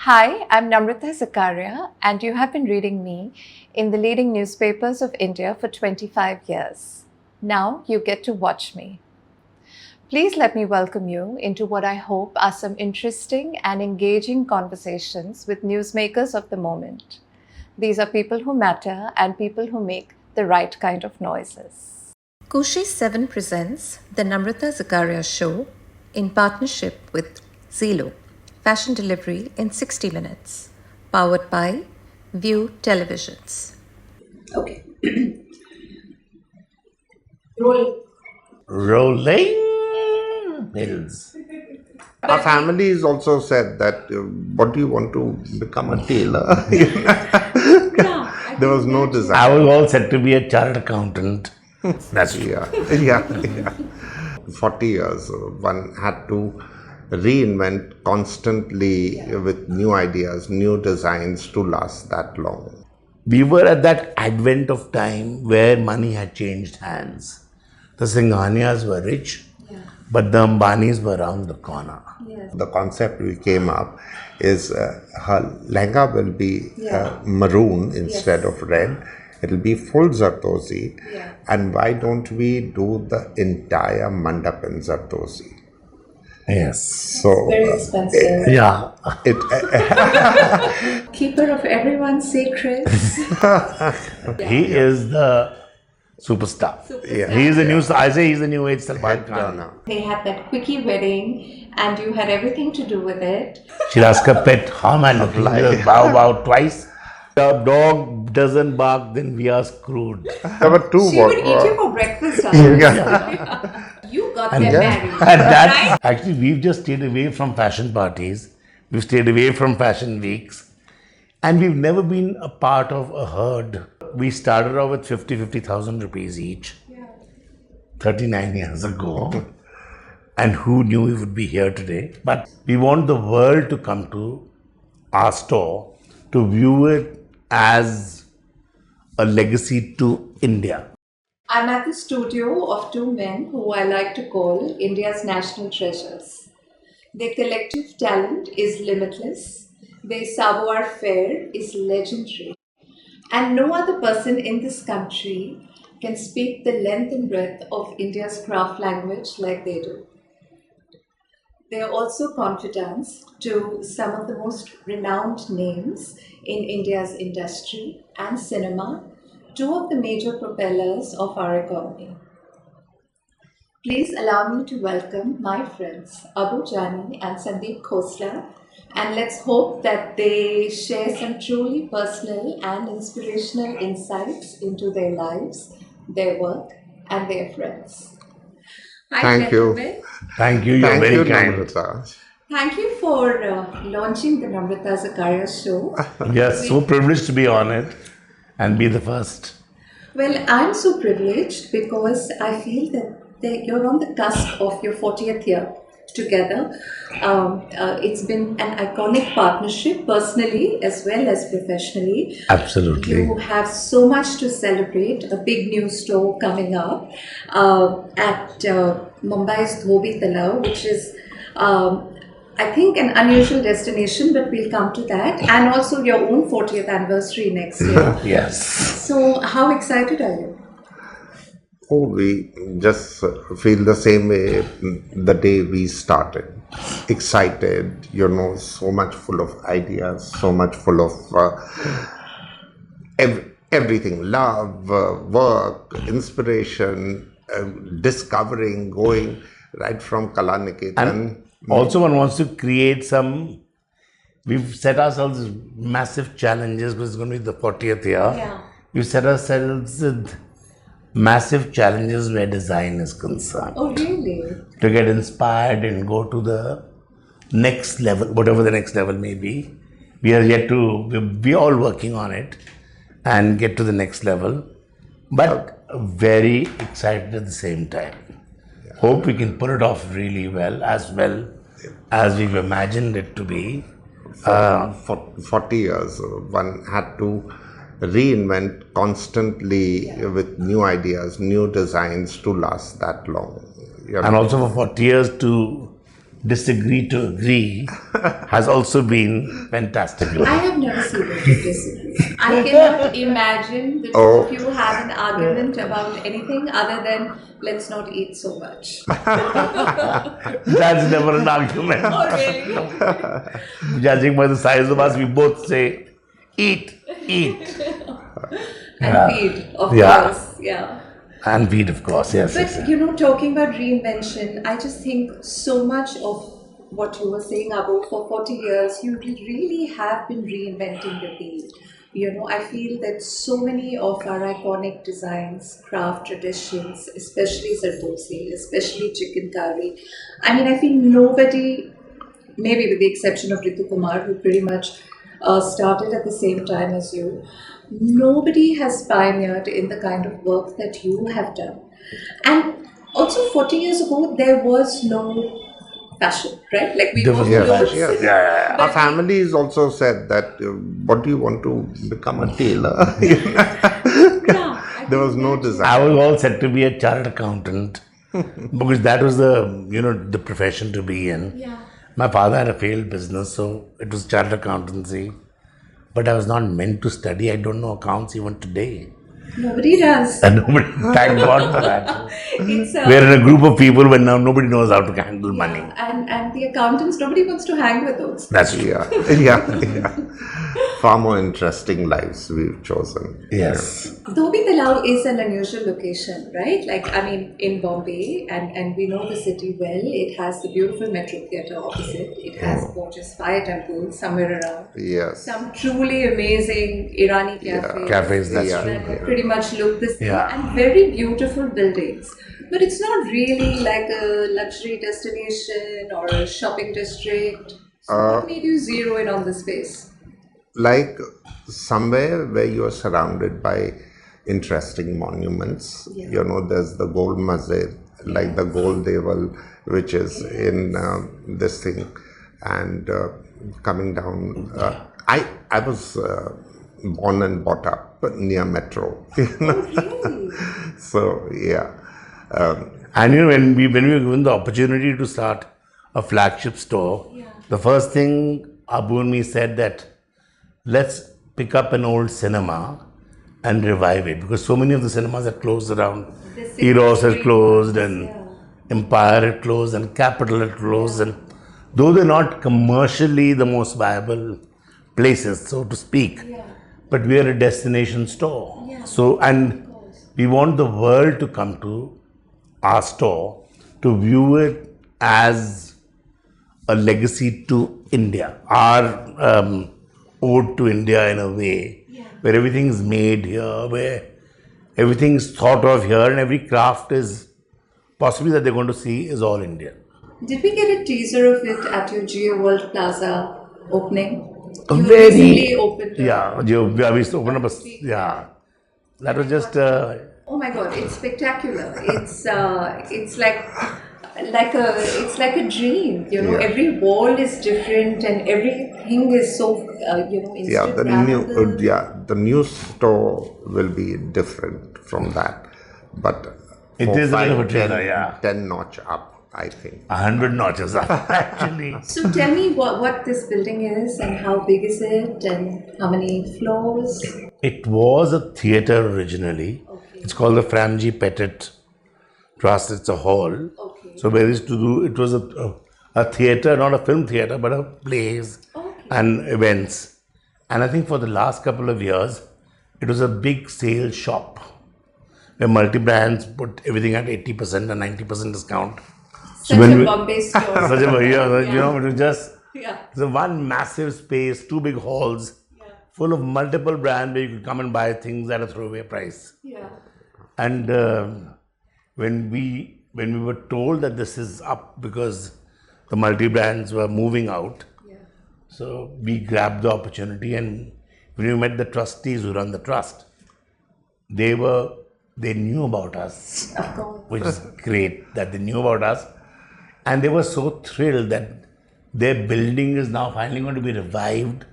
Hi, I'm Namrata Zakaria, and you have been reading me in the leading newspapers of India for 25 years. Now you get to watch me. Please let me welcome you into what I hope are some interesting and engaging conversations with newsmakers of the moment. These are people who matter and people who make the right kind of noises. Kushi 7 presents the Namrata Zakaria Show in partnership with ZILO, fashion delivery in 60 minutes, powered by View Televisions. Okay. Roll. Rolling hills. Our families also said that, what do you want to become a tailor? There was no desire. I was all set to be a chartered accountant. That's true. Yeah. 40 years, one had to reinvent constantly with new ideas, new designs to last that long. We were at that advent of time where money had changed hands. The Singhanias were rich, but the Ambanis were around the corner. The concept we came up is her lehenga will be maroon instead of red. It'll be full Zardozi. And why don't we do the entire mandap in Zardozi? Yes. So Very expensive. Yeah. Keeper of everyone's secrets. He is the superstar. He is the new. I say he's the new age Salman Khan. They had that quickie wedding and you had everything to do with it. She'll ask her pet, how am I looking? Just bow twice. The dog doesn't bark, then we are screwed. There were two. She would eat you for breakfast. You got them married. Right? Actually, we've just stayed away from fashion parties. We've stayed away from fashion weeks. And we've never been a part of a herd. We started off with 50,000 rupees each. 39 years ago. And who knew we would be here today? But we want the world to come to our store to view it as a legacy to India. I'm at the studio of two men who I like to call India's national treasures. Their collective talent is limitless. Their savoir faire is legendary. And no other person in this country can speak the length and breadth of India's craft language like they do. They are also confidants to some of the most renowned names in India's industry and cinema, two of the major propellers of our economy. Please allow me to welcome my friends Jani and Sandeep Khosla, and let's hope that they share some truly personal and inspirational insights into their lives, their work, and their friends. Hi, Thank gentlemen. you. Thank you, you're very kind. Namrata. Thank you for launching the Namrata Zakaria Show. We are so privileged to be on it and be the first. Well, I'm so privileged because I feel that you're on the cusp of your 40th year together. It's been an iconic partnership personally as well as professionally. Absolutely. You have so much to celebrate. A big new store coming up at Mumbai's Dhobi Talao, which is I think an unusual destination, but we'll come to that. And also your own 40th anniversary next year. Yes. So how excited are you? Oh, we just feel the same way the day we started. Excited, so much full of ideas, so much full of everything, love, work, inspiration, discovering, going right from Kalaniketan. And also one wants to create some, we've set ourselves massive challenges because it's going to be the 40th year. Yeah. We've set ourselves with massive challenges where design is concerned. Oh, really? To get inspired and go to the next level, whatever the next level may be. We are yet to, we're all working on it and get to the next level. But very excited at the same time. Hope we can pull it off really well as we've imagined it to be. For 40 years, one had to reinvent constantly with new ideas, new designs to last that long. And also for 40 years to disagree to agree has also been fantastic. I have never seen you to disagree. I cannot imagine the two of you have an argument about anything other than let's not eat so much. That's never an argument. Oh, really? Judging by the size of us, we both say, eat. And feed, of Yeah. course. Yeah. And feed, of course, yes. But you know, talking about reinvention, I just think so much of what you were saying about for 40 years, you really have been reinventing the wheel. You know, I feel that so many of our iconic designs, craft traditions, especially sardosi, especially chicken curry. I mean, I feel nobody, maybe with the exception of Ritu Kumar, who pretty much started at the same time as you, nobody has pioneered in the kind of work that you have done. And also 40 years ago, there was no fashion, right? Like we There wore was no clothes. fashion. Yeah. Our families also said that, what do you want to become a tailor? Yeah, I There was think no that- I desire. was all set to be a chartered accountant because that was the profession to be in. Yeah. My father had a failed business, so it was chartered accountancy. But I was not meant to study. I don't know accounts even today. Nobody does. And nobody, thank God for that. It's We're in a group of people where now nobody knows how to handle money. and the accountants, nobody wants to hang with those. That's true. Yeah. Far more interesting lives we've chosen. Yes. Dhobi Talao is an unusual location, right? Like, I mean, in Bombay, and we know the city well. It has the beautiful Metro Theatre opposite. It has a gorgeous fire temple somewhere around. Yes. Some truly amazing Irani cafes. Cafes, that's that true. pretty much look the same. Yeah. And very beautiful buildings. But it's not really like a luxury destination or a shopping district. So what made you zero in on this space? Like somewhere where you are surrounded by interesting monuments. Yeah. You know, there's the Gold Masjid, like the Gold Deval, which is in this thing, and coming down. I was born and brought up near Metro. Really? So yeah. And when we were given the opportunity to start a flagship store, the first thing Abu and me said that let's pick up an old cinema and revive it, because so many of the cinemas had closed around. The city Eros had street closed, ones, and yeah. Empire had closed, and Capital had closed, and though they're not commercially the most viable places, so to speak, but we are a destination store. So, and we want the world to come to our store to view it as a legacy to India, our ode to India in a way, where everything is made here, where everything is thought of here, and every craft is possibly that they're going to see is all Indian. Did we get a teaser of it at your Geo World Plaza opening? You Very- recently opened it. Yeah, we used to open up that was just Oh my God, it's spectacular. It's like a dream. You know, Yeah. every wall is different and everything is so Yeah, Instagrammable. the new store will be different from that, but It for is a bit of a 5, trailer, 10 yeah. 10 notch up, I think. 100 notches up, actually. So tell me what this building is and how big is it and how many floors? It was a theatre originally. Okay. It's called the Framji Petit Trust. It's a hall. Okay. So where is to do, it was a theatre, not a film theatre, but a plays Okay. and events. And I think for the last couple of years, it was a big sale shop where multi-brands put everything at 80% and 90% discount. Such when a we- Bombay store. Such a, it was just Yeah. the one massive space, two big halls, full of multiple brands where you could come and buy things at a throwaway price. Yeah. And when we were told that this is up because the multi-brands were moving out, so we grabbed the opportunity, and when we met the trustees who run the trust, they knew about us, Of course. which is great that they knew about us, and they were so thrilled that their building is now finally going to be revived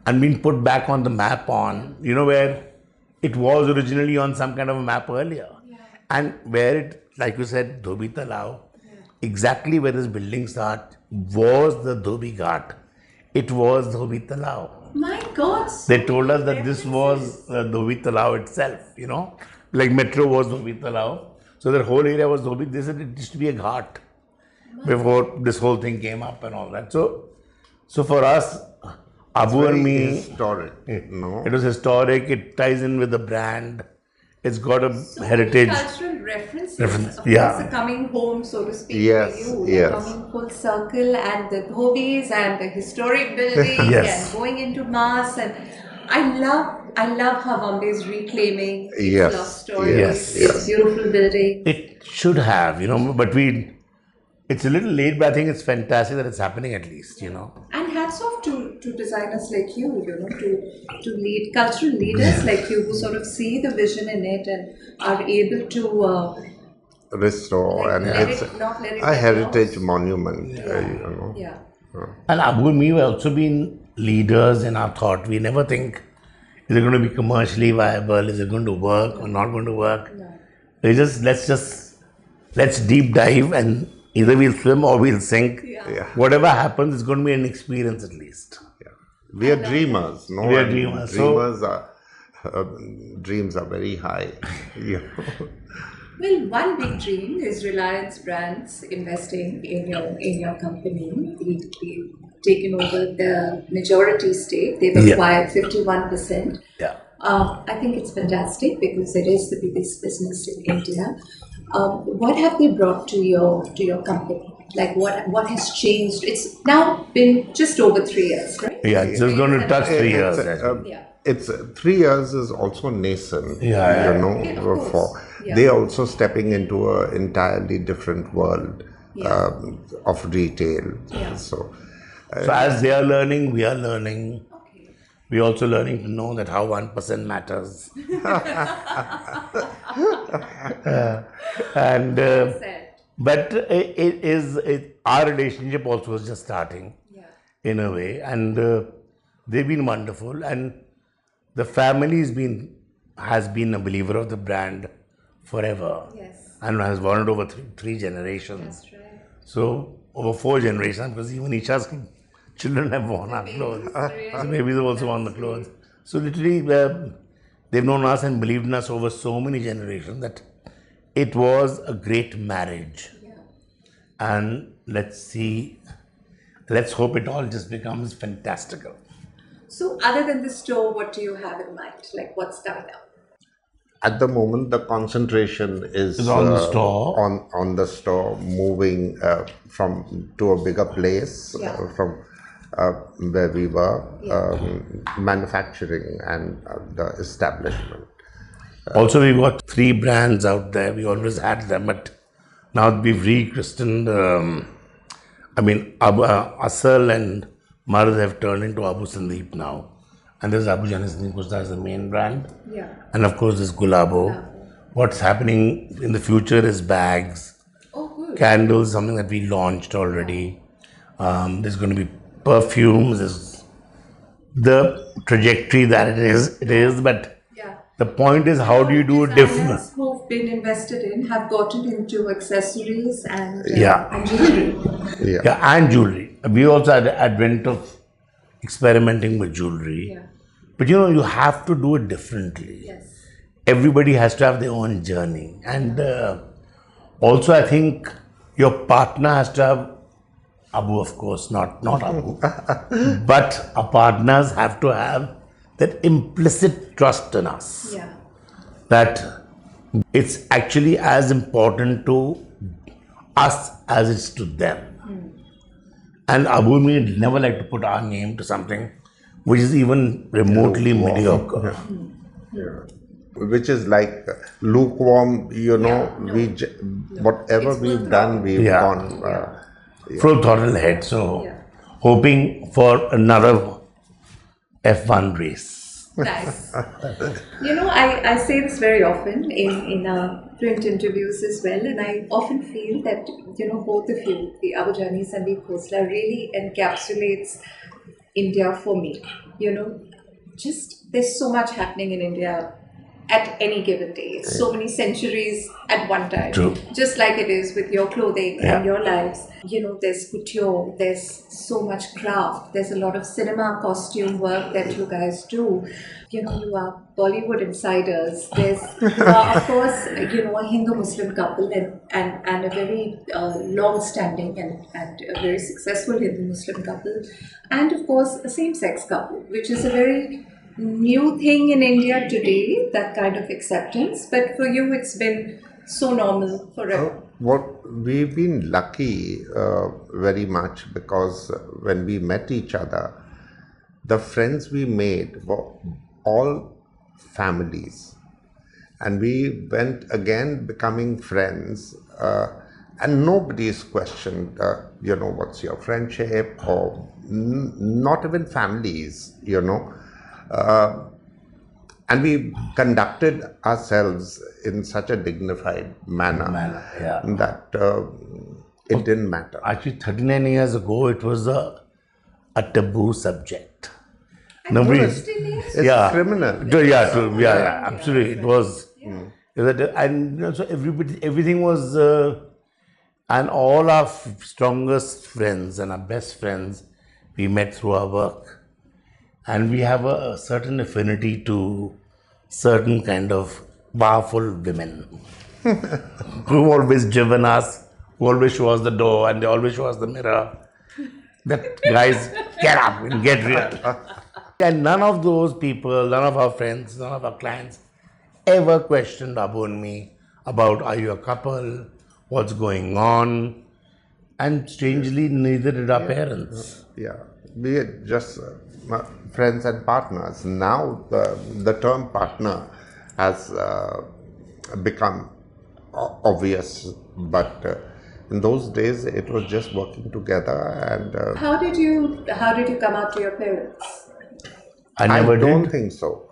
and being put back on the map where it was originally on some kind of a map earlier, and where it, like you said, Dhobi Talao exactly where this building start was the Dhobi Ghat. It was Dhobi Talao. My God. They told us that this was Dhobi Talao itself, like metro was Dhobi Talao. So that whole area was Dhobi. They said it used to be a ghat before this whole thing came up and all that. So for us, Abu and me, historic, no? it was historic. It ties in with the brand. It's got a So heritage. many cultural references. Reference, Of yeah. course, coming home, so to speak, Yes, for you. yes. Coming full circle, and the dhobis and the historic building Yes. and going into mass. And I love how Bombay is reclaiming its Yes, lost stories, yes, its yes. beautiful building. It should have, but it's a little late, but I think it's fantastic that it's happening at least, And hats off to designers like you, to lead cultural leaders like you who sort of see the vision in it and are able to Restore, and let it's not let it a get heritage lost. monument, Yeah. And Abu and me have also been leaders in our thought. We never think, is it going to be commercially viable? Is it going to work or not going to work? No. We let's deep dive and either we'll swim or we'll sink. Yeah. Whatever happens, it's going to be an experience at least. We are dreamers, no? We are And dreamers. dreams are very high. Well, one big dream is Reliance Brands investing in your company. We've taken over the majority stake. They've Yeah. acquired 51%. Yeah. I think it's fantastic because it is the biggest business in India. What have they brought to your company? Like what has changed? It's now been just over 3 years, right? Yeah, it's just going to touch 3 years. Yeah. It's 3 years is also nascent, Yeah. Yeah, of course. Yeah. They are also stepping into an entirely different world of retail. Yeah. So So as they are learning, we are learning. Okay. We're also learning to know that how 1% matters. Said. But our relationship also is just starting Yeah. in a way, and they've been wonderful. And the family has been a believer of the brand forever, Yes. and has worn it over three generations. That's right. So over 4 generations, because even Isha's children have worn our clothes. So maybe they've also worn the clothes. So literally, they've known us and believed in us over so many generations that it was a great marriage. Yeah. And let's hope it all just becomes fantastical. So, other than the store, what do you have in mind? Like, what's coming up? at the moment, the concentration is on the store. On the store, moving from to a bigger place from where we were, manufacturing and the establishment. Also, we've got 3 brands out there. We always had them, but now we've rechristened. Asal and Marad have turned into Abu-Sandeep now. And there's Abu-Sandeep, Khosla is the main brand. Yeah. And of course, there's Gulabo. What's happening in the future is bags, candles, something that we launched already. There's going to be perfumes. There's the trajectory that it is, but the point is, how do you do it different? Designers who've been invested in have gotten into accessories and Yeah. jewelry. Yeah, and jewelry. We also had the advent of experimenting with jewelry. Yeah. But you have to do it differently. Yes. Everybody has to have their own journey. And also, I think your partner has to have Abu, of course, not Abu. But our partners have to have that implicit trust in us. Yeah. That it's actually as important to us as it's to them. And Abu and me never like to put our name to something which is even remotely mediocre. Which is like lukewarm, whatever we've done, we've gone Full throttle ahead. So, hoping for another F1 race. Nice. I say this very often in print interviews as well, and I often feel that, both of you, the Abu Janis and the Khosla, really encapsulates India for me. Just there's so much happening in India at any given day. It's so many centuries at one time. True. Just like it is with your clothing and your lives. There's couture, there's so much craft, there's a lot of cinema costume work that you guys do. You are Bollywood insiders. You are, of course, a Hindu-Muslim couple and a very long-standing and a very successful Hindu-Muslim couple. And, of course, a same-sex couple, which is a very new thing in India today, that kind of acceptance. But for you, it's been so normal forever. What we've been lucky very much, because when we met each other, the friends we made were all families, and we went again becoming friends, and nobody's questioned what's your friendship, or not even families, and we conducted ourselves in such a dignified manner that it didn't matter. Actually, 39 years ago, it was a taboo subject. It's criminal. Yeah, absolutely. It was. And so everything was, and all our strongest friends and our best friends, we met through our work. And we have a certain affinity to certain kind of powerful women who always driven us, who always show us the door, and they always show us the mirror. That guys, get up and get real. And none of those people, none of our friends, none of our clients ever questioned Abu and me about, are you a couple? What's going on? And strangely, neither did our parents. Yeah, we are just friends and partners. Now the term partner has become obvious, but in those days it was just working together. And How did you come out to your parents? I don't think so.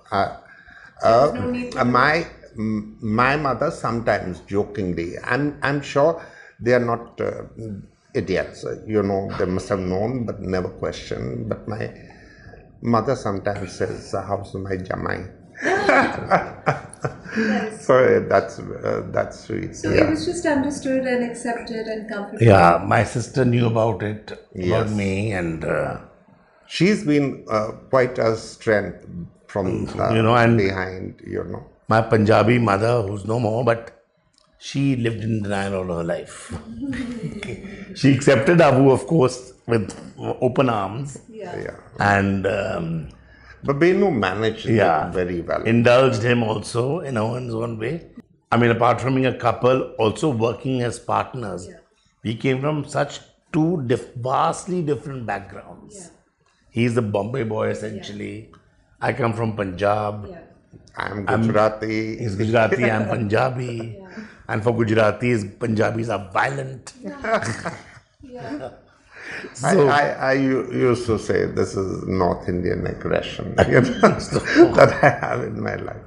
There's no need to My mother sometimes jokingly, I'm sure they are not idiots. They must have known but never questioned. But my mother sometimes says, "How's my jamai?" Yes. So that's sweet. So it was just understood and accepted and comfortable. Yeah, my sister knew about it, about Yes. me, and She's been quite a strength from and behind. my Punjabi mother, who's no more, but she lived in denial all her life. She accepted Abu, of course, with open arms, Yeah. and But Benu managed it very well. indulged him also in his own way. I mean, apart from being a couple, also working as partners, we came from such two vastly different backgrounds. Yeah. He's the Bombay boy, essentially. I come from Punjab. Yeah. I'm Gujarati. He's Gujarati, I'm Punjabi. And for Gujaratis, Punjabis are violent. Yeah. So, I used to say this is North Indian aggression that I have in my life.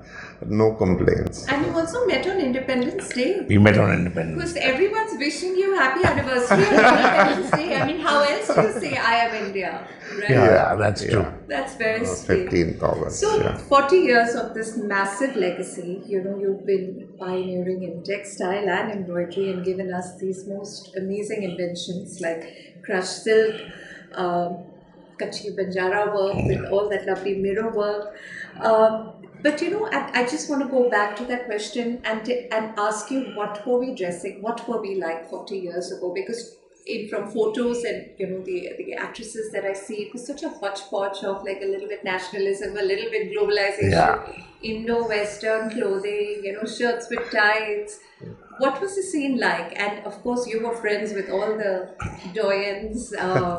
No complaints. And you also met on Independence Day. we met on Independence. Because everyone's wishing you happy anniversary on Independence Day. I mean, how else do you say I am India? Right? Yeah, that's true. That's very sweet. 15th August. So, 40 years of this massive legacy, you've been pioneering in textile and embroidery and given us these most amazing inventions like crushed silk, Kachi Banjara work with all that lovely mirror work. But I just want to go back to that question and ask you, what were we dressing? What were we like 40 years ago? Because from photos and the actresses that I see, it was such a hodgepodge of like a little bit nationalism, a little bit globalization, Indo-Western clothing, shirts with ties. What was the scene like? And of course, you were friends with all the doyens.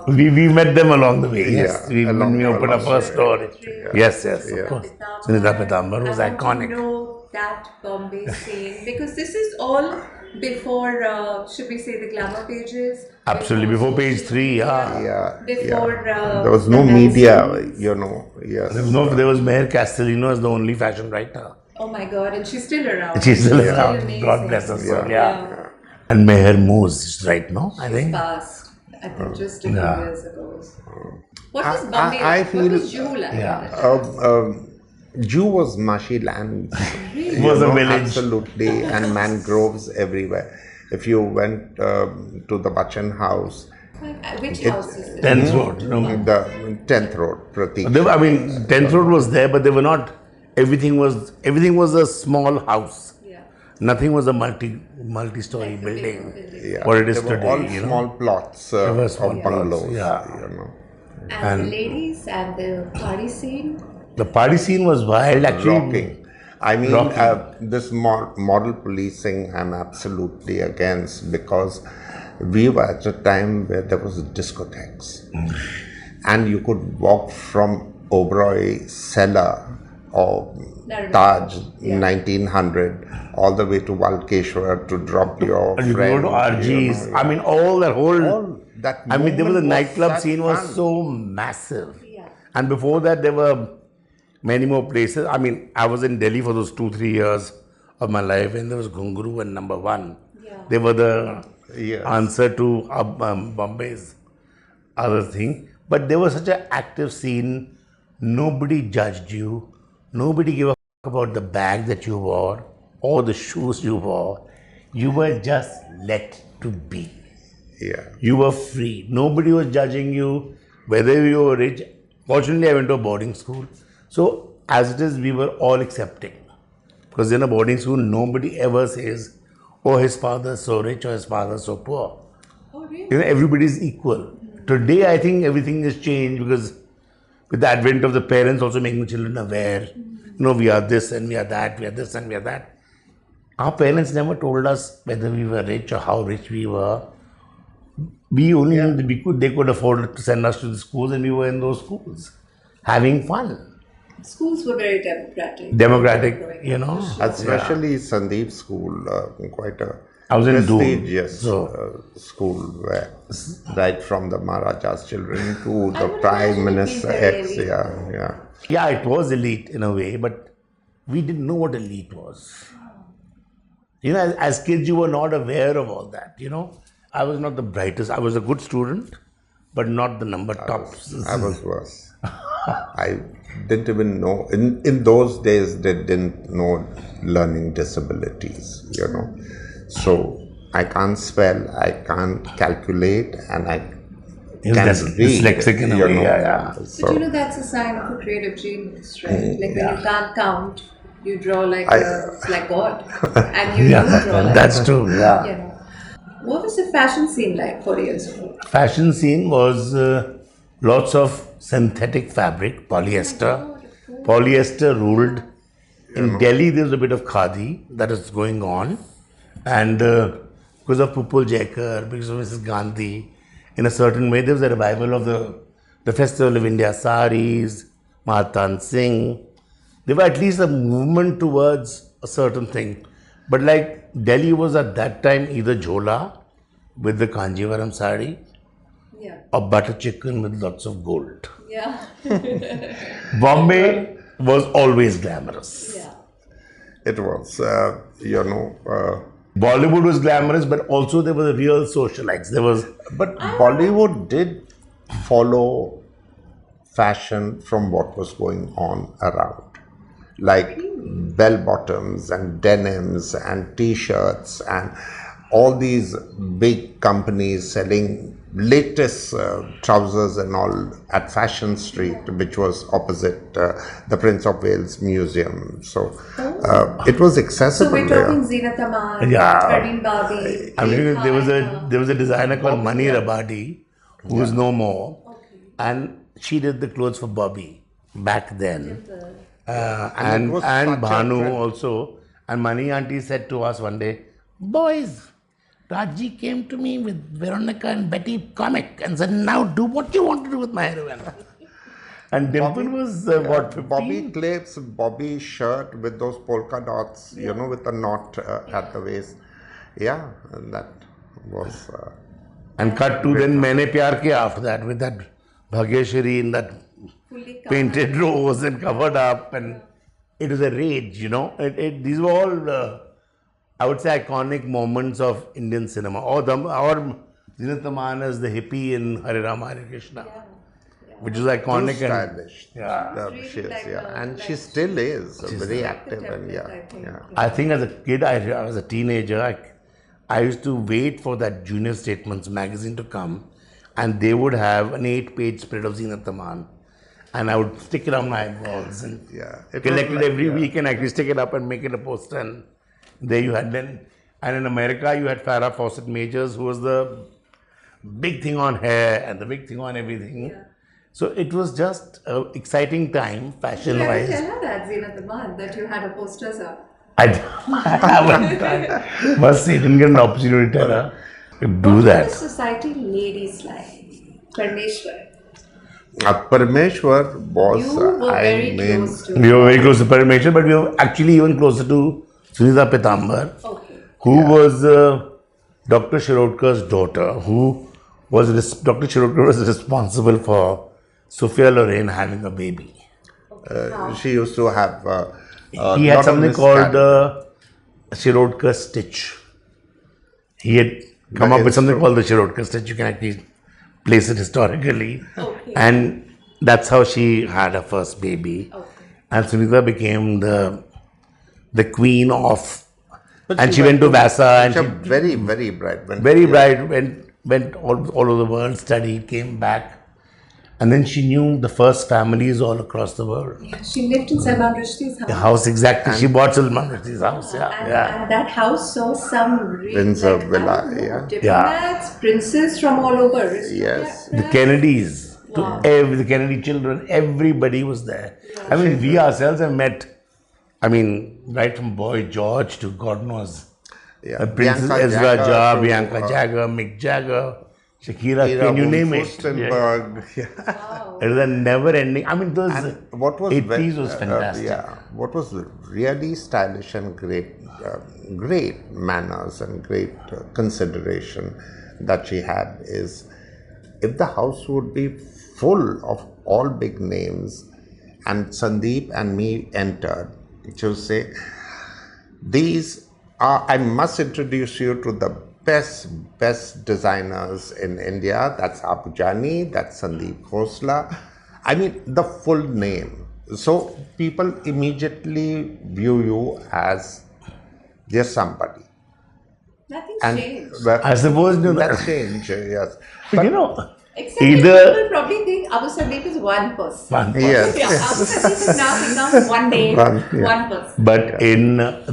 We met them along the way. Yes, Yeah, when we opened up our store. Yeah. Yes, of course. Sunita Pitambar was I want iconic. to know that Bombay scene, because this is all before, should we say, the glamour pages? Absolutely, before page 3, Yeah. Before There was no the media, magazines. Yes. There was Meher Castellino as the only fashion writer. Oh my God, and she's still around. She's still She's around. amazing. God bless her soul. Yeah. And Meher moves right now, I think. Passed, I think, just a few years ago. What I- was Bombay I like? feel- What was you like? Yeah. at that time? Jew was marshy lands. It was a village. Absolutely, and mangroves everywhere. If you went to the Bachchan house, Which house is this? 10th Road. No, the 10th Road, Pratik. 10th Road was there, but they were not. Everything was a small house. Yeah. Nothing was a multi-story building. Yeah. What it is They were today, all you know. small plots were small of plots, bungalows. yeah. You know. And the ladies and the party scene? The party scene was wild, actually. Rocking. I mean, Rocking. this model policing I'm absolutely against, because we were at a time where there was discotheques. And you could walk from Oberoi cellar or Taj 1900 all the way to Walkeshwar to drop your And you friend. go to RGs. I mean, all that whole. That I mean, there was a movement nightclub such scene was fun. so massive. Yeah. And before that, there were many more places. I mean, I was in Delhi for those 2-3 years of my life, and there was Ghunguru and Number One. Yeah. They were the Yes. answer to Bombay's other thing. But there was such an active scene. Nobody judged you. Nobody gave a fuck about the bag that you wore or the shoes you wore. You were just let to be. Yeah. You were free. Nobody was judging you, whether you were rich. Fortunately, I went to a boarding school. So, as it is, we were all accepting. Because in a boarding school, nobody ever says, oh, his father is so rich or his father is so poor. Oh, really? You know, everybody is equal. Today, I think everything has changed because with the advent of the parents also making children aware, you know, we are this and we are that, we are this and we are that. Our parents never told us whether we were rich or how rich we were. We only knew that they could afford to send us to the schools, and we were in those schools having fun. Schools were very democratic. Democratic, you know. Especially Sandeep School, quite a I was in Doon, prestigious so- school where right from the Maharaja's children to the would Prime imagine it Minister being very ex, elite. yeah. Yeah, it was elite in a way, but we didn't know what elite was. You know, as kids, you were not aware of all that, you know. I was not the brightest. I was a good student, but not the number tops. I was worse. I didn't even know. In those days, they didn't know learning disabilities, you know. So I can't spell, I can't calculate, and I That's can't read. dyslexic in a you way, know. yeah. So But you know, that's a sign of a creative genius, right? Like when Yeah. you can't count, you draw like like God. And you Yeah, do draw like that's God, true, yeah. You know. What was the fashion scene like 40 years ago? Fashion scene was lots of synthetic fabric, polyester. Polyester ruled. In Delhi, there's a bit of khadi that is going on. And because of Pupul Jaikar, because of Mrs. Gandhi, in a certain way, there was a revival of the Festival of India saris, Mahatan Singh. There were at least a movement towards a certain thing. But like Delhi was at that time either jhola with the Kanjivaram sari Yeah. or butter chicken with lots of gold. Yeah. Bombay was always glamorous. Yeah. it was, you know, Bollywood was glamorous, but also there were the real socialites. There was but Bollywood did follow fashion from what was going on around. Like bell bottoms and denims and t-shirts and all these big companies selling latest trousers and all at Fashion Street, which was opposite the Prince of Wales Museum. So it was So accessible we're there. talking Zeenat Aman, Yeah. Karim Babi. I mean, Rekha, there was a designer called Mani Rabadi, who is no more, and she did the clothes for Bobby back then, and it was such a Bhanu trend. also. And Mani auntie said to us one day, "Boys, Raji came to me with Veronica and Betty comic and said, now do what you want to do with my heroine." And Dimple was what, 15? Bobby clips, Bobby shirt with those polka dots, you know, with the knot at the waist. Yeah, and that was. And cut to then Maine Pyar Kiya after that with that Bhagyeshwari in that fully covered. painted rose and covered up, and it was a rage, you know. These were all, I would say, iconic moments of Indian cinema. Or Zinat Aman as the hippie in Hare Rama Hare Krishna. which is iconic Too and stylish. Really She is, like yeah. a- And she like- still is She's very like the active and template, yeah, I think. yeah. I think as a kid, I was a teenager. I used to wait for that Junior Statements magazine to come, and they would have an 8-page spread of Zinat Aman, and I would stick it on my walls and Yeah, it was collect it like- every yeah. week and actually stick it up and make it a poster. And there you had then, and in America you had Farrah Fawcett Majors, who was the big thing on hair and the big thing on everything. Yeah. So it was just an exciting time, You fashion had to wise. tell her that, Zeenat Aman, that you had a posters up. I haven't done. Must say, didn't get an opportunity to tell her to do What that. was the society ladies like? Parmeshwar. Parmeshwar was, You were very close to We were very close to Parameshwar, but we were actually even closer to Sunita Pitambar, Okay. who was Dr. Shirodkar's daughter, who was Dr. Shirodkar was responsible for Sophia Loren having a baby. she used to have. He had lot of something called miscarriage. Shirodkar stitch. He had come The up with something instrument. called the Shirodkar stitch. You can actually place it historically. Okay. And that's how she had her first baby. Okay. And Sunita became the queen of, But and she went to Vasa and She she was very, very bright. very bright, went all over the world, studied, came back. And then she knew the first families all across the world. She lived in Salman Rushdie's house. The house, exactly. She bought Salman Rushdie's house. And, Yeah. and that house saw some really Windsor like, Villa, I don't know, yeah. diplomats, princes from all over. Yes. The Kennedys, Wow. the Kennedy children, everybody was there. I mean, we ourselves have met, I mean, right from Boy George to God knows, Yeah. Princess Bianca Ezra Jagger Jar, to, Bianca Jagger, Mick Jagger, Shakira, Ira can you von name it? Furstenberg. Yeah. Wow. It was a never ending, I mean, those What was 80s was fantastic. what was really stylish and great manners and great consideration that she had is if the house would be full of all big names and Sandeep and me entered, she would say, these are, I must introduce you to the best designers in India. That's Jani, that's Sandeep Khosla. I mean, the full name. So people immediately view you as just somebody. Nothing's And changed. I suppose, that changed, yes. you know, Except either- that people probably think Abu-Sandeep is one person. one person. Yes. Yeah, Abu-Sandeep has now become one name, one person. But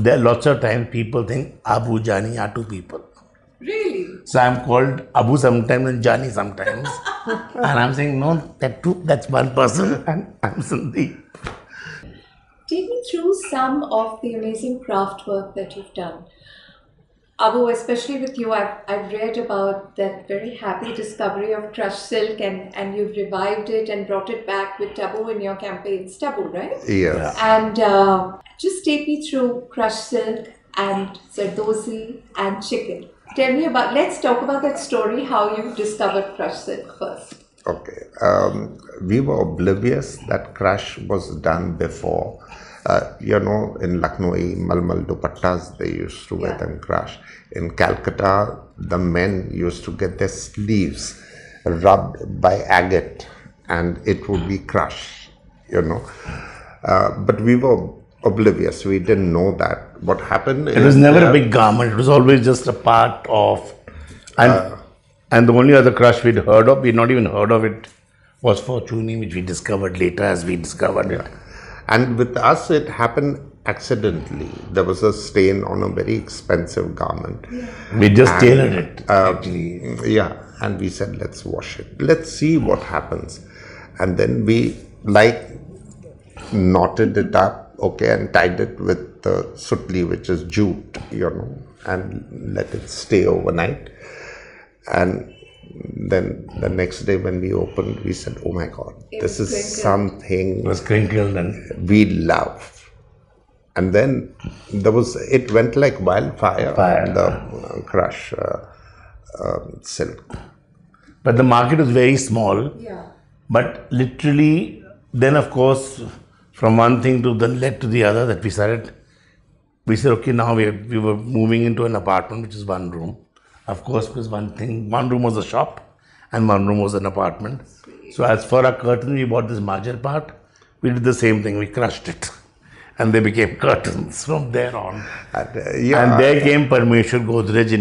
there are lots of times people think Abu Jani are two people. Really? So I'm called Abu sometimes and Jani sometimes. And I'm saying, no, that's one person and I'm Sandeep. Take me through some of the amazing craft work that you've done. Abu, especially with you, I've read about that very happy discovery of crushed silk and you've revived it and brought it back with taboo in your campaigns. Taboo, right? Yes. And just take me through crushed silk and Zardozi and chicken. Tell me about, let's talk about that story, how you discovered crushed silk first. Okay. We were oblivious that crush was done before. In Lucknowi, Malmal dupattas, they used to wear them crush. In Calcutta, the men used to get their sleeves rubbed by agate and it would be crushed, But we were oblivious. We didn't know that. What happened It was never a big garment. It was always just a part of. And the only other crush we'd not even heard of it, was Fortuny, which we discovered later as we discovered it. And with us, it happened accidentally. There was a stain on a very expensive garment. We just And, tailored it, actually. Yeah, and we said, let's wash it. Let's see what happens. And then we knotted it up, and tied it with the sutli, which is jute, and let it stay overnight. And then the next day when we opened, we said, oh my God, this is something It was crinkled and we love. And then it went like wildfire, the crush silk. but the market was very small. Yeah. But literally, then of course, from one thing to then led to the other that we said, okay, now we were moving into an apartment, which is one room. Of course, was one room was a shop and one room was an apartment. So as for our curtain, we bought this margin part. We did the same thing. We crushed it, and they became curtains from there on. And there came Parmeshwar Godrej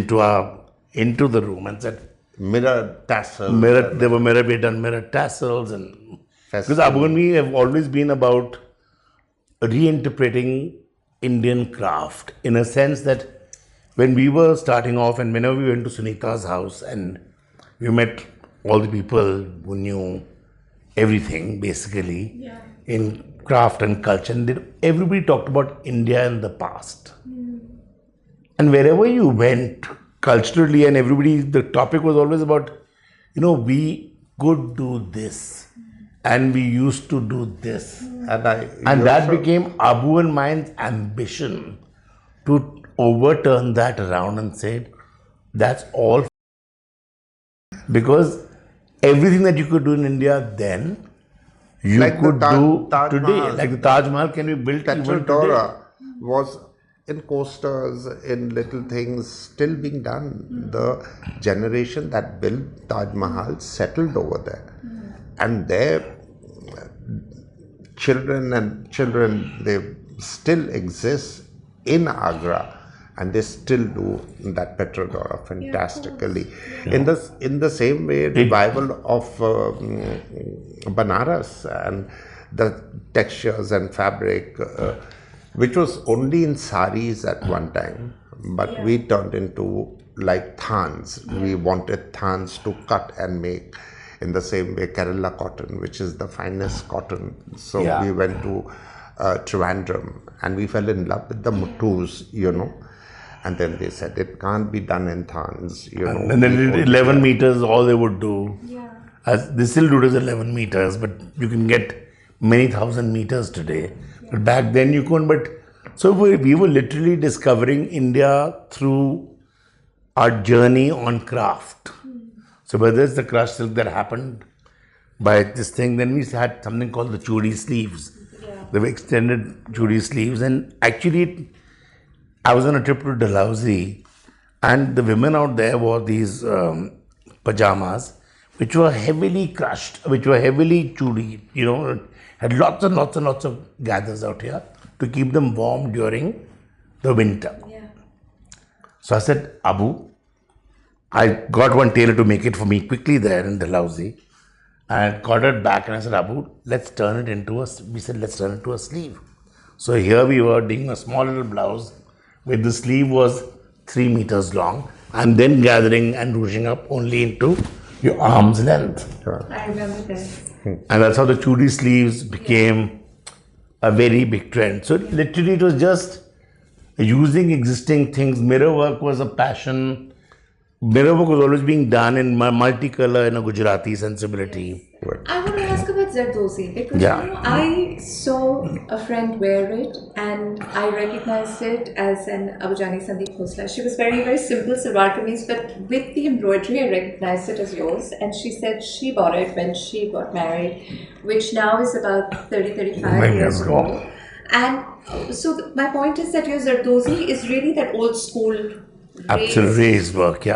into the room and said, mirror tassels. There were we had done mirror tassels, and because Abu and me have always been about reinterpreting Indian craft in a sense that when we were starting off and whenever we went to Sunita's house and we met all the people who knew everything basically in craft and culture, and everybody talked about India in the past. And wherever you went culturally and everybody, the topic was always about, we could do this and we used to do this. And that became Abu and mine's ambition to overturn that around and say, that's all. Because everything that you could do in India then, you like could do Taj today. Mahal. Like the Taj Mahal can be built even today. Petrodora was in coasters, in little things still being done. The generation that built Taj Mahal settled over there. And their children, they still exist in Agra. And they still do that Petrodora fantastically. In the same way, revival of Banaras and the textures and fabric, which was only in saris at one time, but we turned into like thans. We wanted thans to cut and make. In the same way, Kerala cotton, which is the finest cotton. So we went to Trivandrum and we fell in love with the muttus, And then they said it can't be done in thans, And then 11 meters, all they would do. They still do it as 11 meters, but you can get many thousand meters today. But back then you couldn't. So we were literally discovering India through our journey on craft. So whether it's the crushed silk that happened by this thing, then we had something called the chudi sleeves. The extended chudi sleeves. And actually, I was on a trip to Dalhousie, and the women out there wore these pajamas, which were heavily crushed, which were heavily chudi, had lots and lots and lots of gathers out here to keep them warm during the winter. So I said, Abu, I got one tailor to make it for me quickly there in Dalhousie. I got it back and I said, Abu, let's turn it into a sleeve. So here we were doing a small little blouse where the sleeve was 3 meters long and then gathering and ruching up only into your arm's length. I remember that. And that's how the chudi sleeves became a very big trend. So literally it was just using existing things. Mirror work was a passion. Mirror work was always being done in multicolor in a Gujarati sensibility. I want to ask about Zardozi because I saw a friend wear it and I recognized it as an Abu-Sandeep Khosla. She was wearing a very simple salwar kameez, but with the embroidery I recognized it as yours, and she said she bought it when she got married, which now is about 35 years old. And so my point is that your Zardozi is really that old school raised work,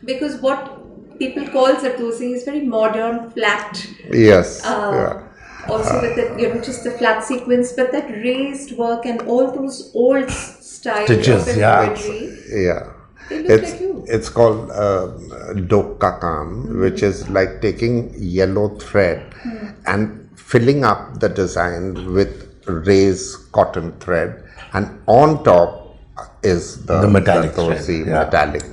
because what people call Zardozi is very modern, flat. Yes. Also with the, just the flat sequence, but that raised work and all those old styles stitches, of embroidery. They look like you. It's called Dokka Kam, which is like taking yellow thread and filling up the design with raised cotton thread, and on top is the metallic metallic.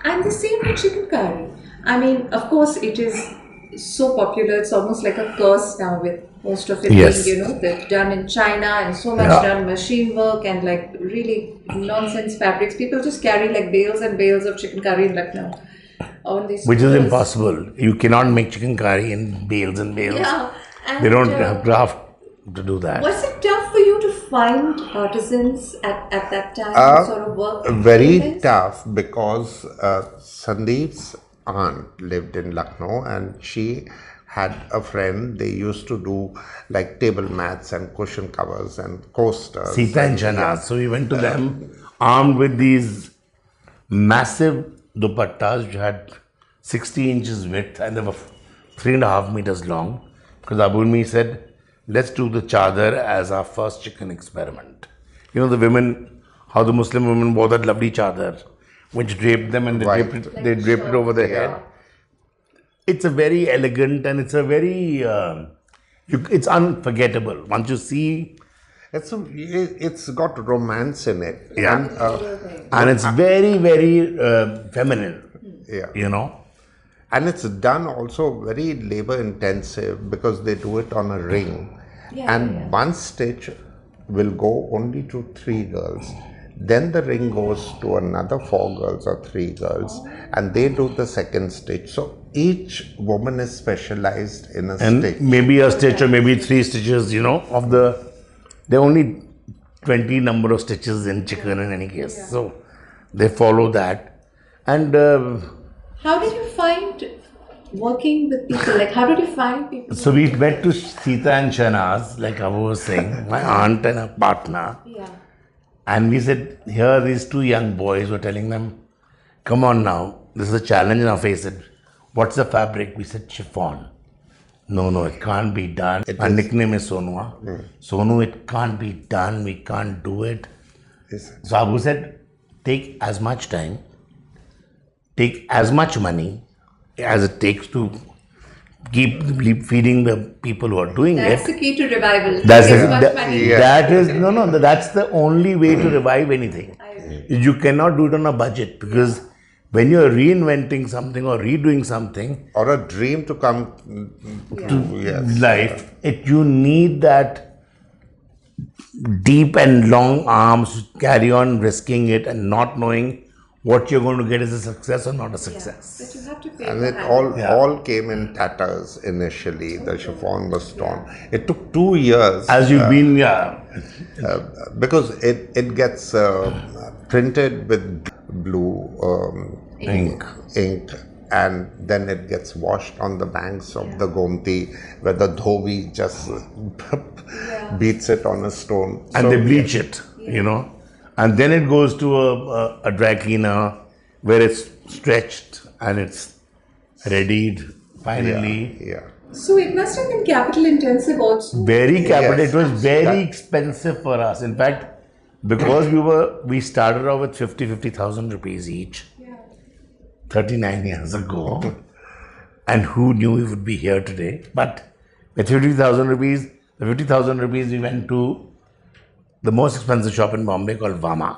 And the same with chicken curry. I mean, of course, it is so popular. It's almost like a curse now, with most of it being, done in China and so much done machine work and like really nonsense fabrics. People just carry like bales and bales of chicken curry in Lucknow. Which is impossible. You cannot make chicken curry in bales and bales. And they don't have craft to do that. Was it tough for you to find artisans at that time sort of work? Very tough, because Sandeep's aunt lived in Lucknow and she had a friend. They used to do like table mats and cushion covers and coasters. Sita and Jana. So we went to them armed with these massive dupattas which had 60 inches width and they were 3.5 meters long, because Abu and me said, let's do the chadar as our first chicken experiment. You know, the women, how the Muslim women wore that lovely chadar, which draped them and they draped it over their head. It's a very elegant and it's a very, it's unforgettable. Once you see, It's got romance in it. yeah, and it's very, very feminine, Yeah. you know. And it's done also very labor intensive because they do it on a ring. One stitch will go only to 3 girls. Then the ring goes to another 4 girls or 3 girls, and they do the second stitch. So each woman is specialized in a stitch. Maybe a stitch or maybe 3 stitches, you know, there are only 20 number of stitches in chicken in any case. So they follow that. And How did you find working with people? Like, how did you find people? so we went to Sita and Shahnaz, like I was saying, my aunt and her partner. Yeah. And we said, here are these 2 young boys. We're telling them, come on now, this is a challenge in our face. Said, what's the fabric? We said, chiffon. No, it can't be done. Our nickname is Sonua. Sonu, it can't be done. We can't do it. So Abu said, take as much time, take as much money as it takes to keep feeding the people who are doing That's it. the key to revival. That's Make as much money. that's the only way to revive anything. You cannot do it on a budget, because when you're reinventing something or redoing something Or a dream to come to life, you need that deep and long arms to carry on risking it and not knowing what you're going to get is a success or not a success. But you have to pay And for it handling. all came in tatters initially. The chiffon was torn. It took 2 years. As you've been, Because it gets printed with blue ink, and then it gets washed on the banks of the Gomti, where the dhobi just beats it on a stone. and they bleach it, you know, and then it goes to a dry cleaner where it's stretched and it's readied finally. Yeah. So it must have been capital intensive also. Very capital. Yes. It was very expensive for us. In fact, because we started off with 50,000 rupees each 39 years ago, and who knew we would be here today? But with 50,000 rupees, we went to the most expensive shop in Bombay called Vama.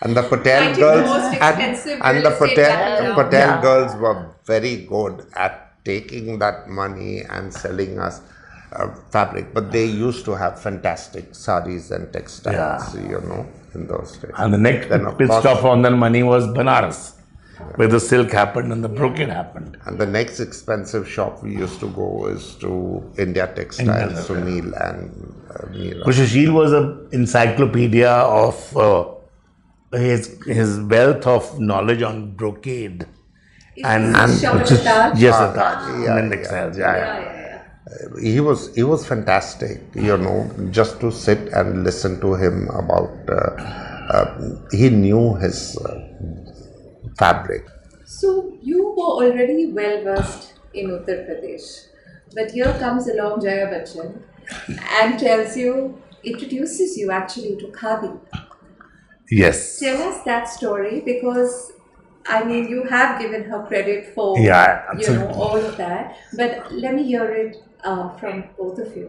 And the Patel I think girls the most expensive and real the estate capital. Patel girls were very good at taking that money and selling us fabric. But they used to have fantastic saris and textiles, in those days. And the next pit stop on that money was Banaras, where the silk happened and the brocade happened. And the next expensive shop we used to go is to India Textiles, Sunil and Meera. Sushil was an encyclopedia of his wealth of knowledge on brocade. And Shop at the Taj? yes, the Taj. yeah, And textiles, yeah. He was fantastic, just to sit and listen to him about. He knew his fabric. So you were already well versed in Uttar Pradesh, but here comes along Jaya Bachchan and introduces you actually to khadi. Yes. Tell us that story, because I mean you have given her credit for all of that, but let me hear it from both of you.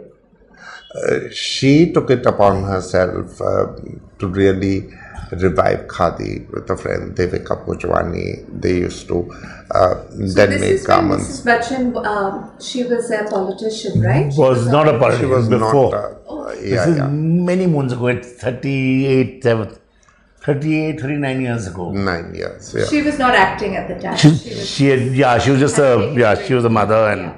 She took it upon herself to really revive khadi with a friend, Devika Pujwani. They used to then make garments. Mrs. Bachchan, she was a politician, right? Was not a politician. She was before. not. This is many moons ago. It's 39 years ago. 9 years. Yeah. She was not acting at the time. She was just she was a mother, and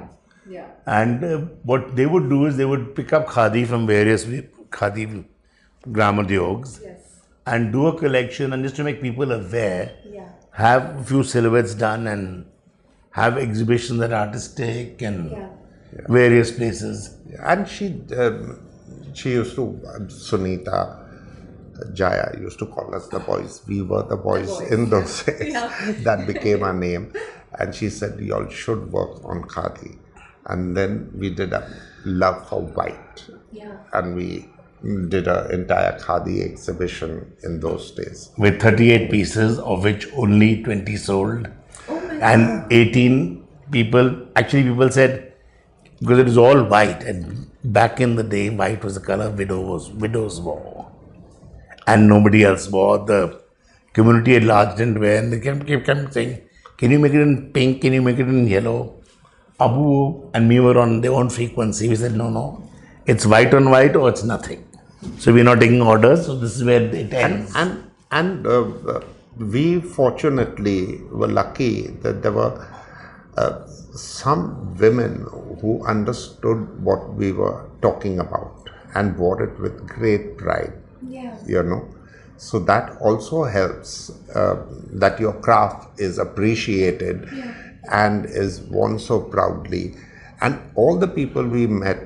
Yeah. and what they would do is they would pick up khadi from various khadi gramadyogs and do a collection, and just to make people aware, have a few silhouettes done and have exhibitions at artistic and various places. And she used to, Sunita, Jaya used to call us the boys. We were the boys in those days. That became our name. and she said, you all should work on khadi. And then we did a love for white. Yeah. And we did an entire khadi exhibition in those days. With 38 pieces, of which only 20 sold. Oh my And God. 18 people said, because it is all white, and back in the day, white was the color widows wore. And nobody else wore. The community at large didn't wear, and they kept saying, can you make it in pink? Can you make it in yellow? Abu and me were on their own frequency. We said, no, it's white on white or it's nothing. So we're not taking orders, so this is where it ends. And we fortunately were lucky that there were some women who understood what we were talking about and wore it with great pride. Yeah. You know, so that also helps that your craft is appreciated and is worn so proudly. And all the people we met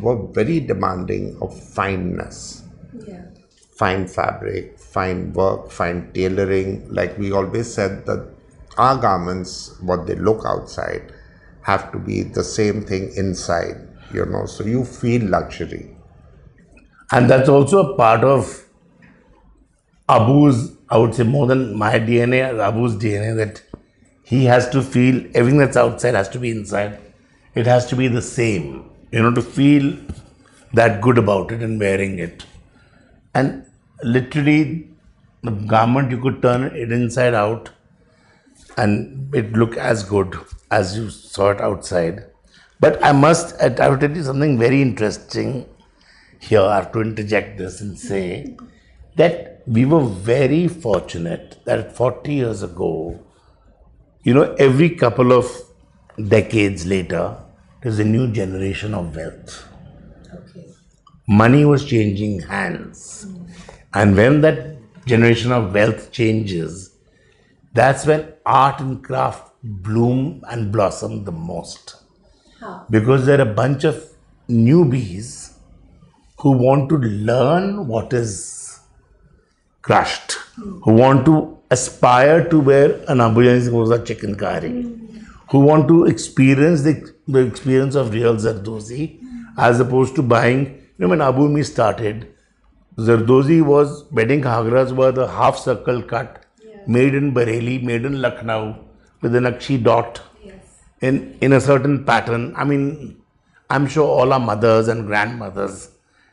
were very demanding of fineness. Yeah. Fine fabric, fine work, fine tailoring. Like we always said that our garments, what they look outside, have to be the same thing inside, you know, so you feel luxury. And that's also a part of Abu's, I would say more than my DNA, Abu's DNA, that he has to feel everything that's outside has to be inside. It has to be the same, to feel that good about it and wearing it. And literally, the garment, you could turn it inside out and it look as good as you saw it outside. But I will tell you something very interesting here. I have to interject this and say that we were very fortunate that 40 years ago, every couple of decades later, there's a new generation of wealth. Okay. Money was changing hands. And when that generation of wealth changes, that's when art and craft bloom and blossom the most. How? Because there are a bunch of newbies who want to learn what is crushed, who want to aspire to wear an Khosla chicken curry, who want to experience the experience of real Zardozi, as opposed to buying. When Abu and me started, Zardozi was, wedding ghagras were the half circle cut, made in Bareilly, made in Lucknow, with an Nakshi dot in a certain pattern. I mean, I'm sure all our mothers and grandmothers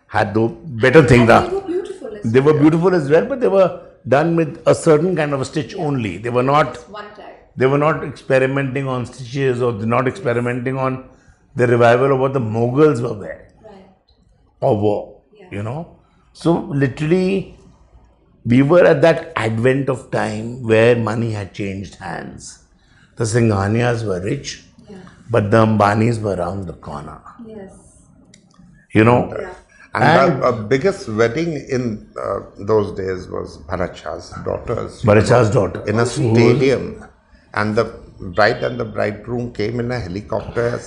had the better thing. They were beautiful as They were beautiful as well, but they were done with a certain kind of a stitch only. They were not. one type. They were not experimenting on stitches, or not experimenting on the revival of what the Mughals were wearing or wore. So literally, we were at that advent of time where money had changed hands. The Singhanias were rich, but the Ambanis were around the corner. Yes. And the biggest wedding in those days was Bharatshah's daughter's. Bharatshah's daughter. In a stadium. And the bride and the bridegroom came in a helicopter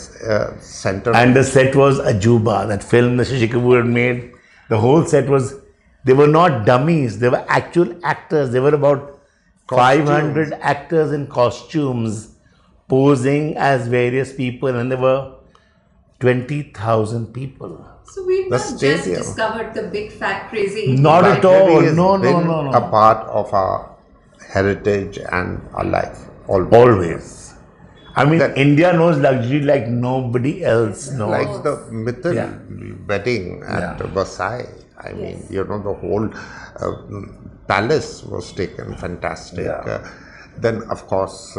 center. And the set was Ajuba, that film that Shashi Kapoor had made. The whole set was, they were not dummies, they were actual actors. There were about 500 actors in costumes posing as various people, and there were 20,000 people. So we've The not just stadium. discovered the big fat crazy. Not at all. Library has No. been a part of our heritage and our life. Always. I mean, That- India knows luxury like nobody else knows. Like the Mittal Yeah. wedding at Versailles. I mean, Yes. the whole palace was taken fantastic. Yeah. Then, of course,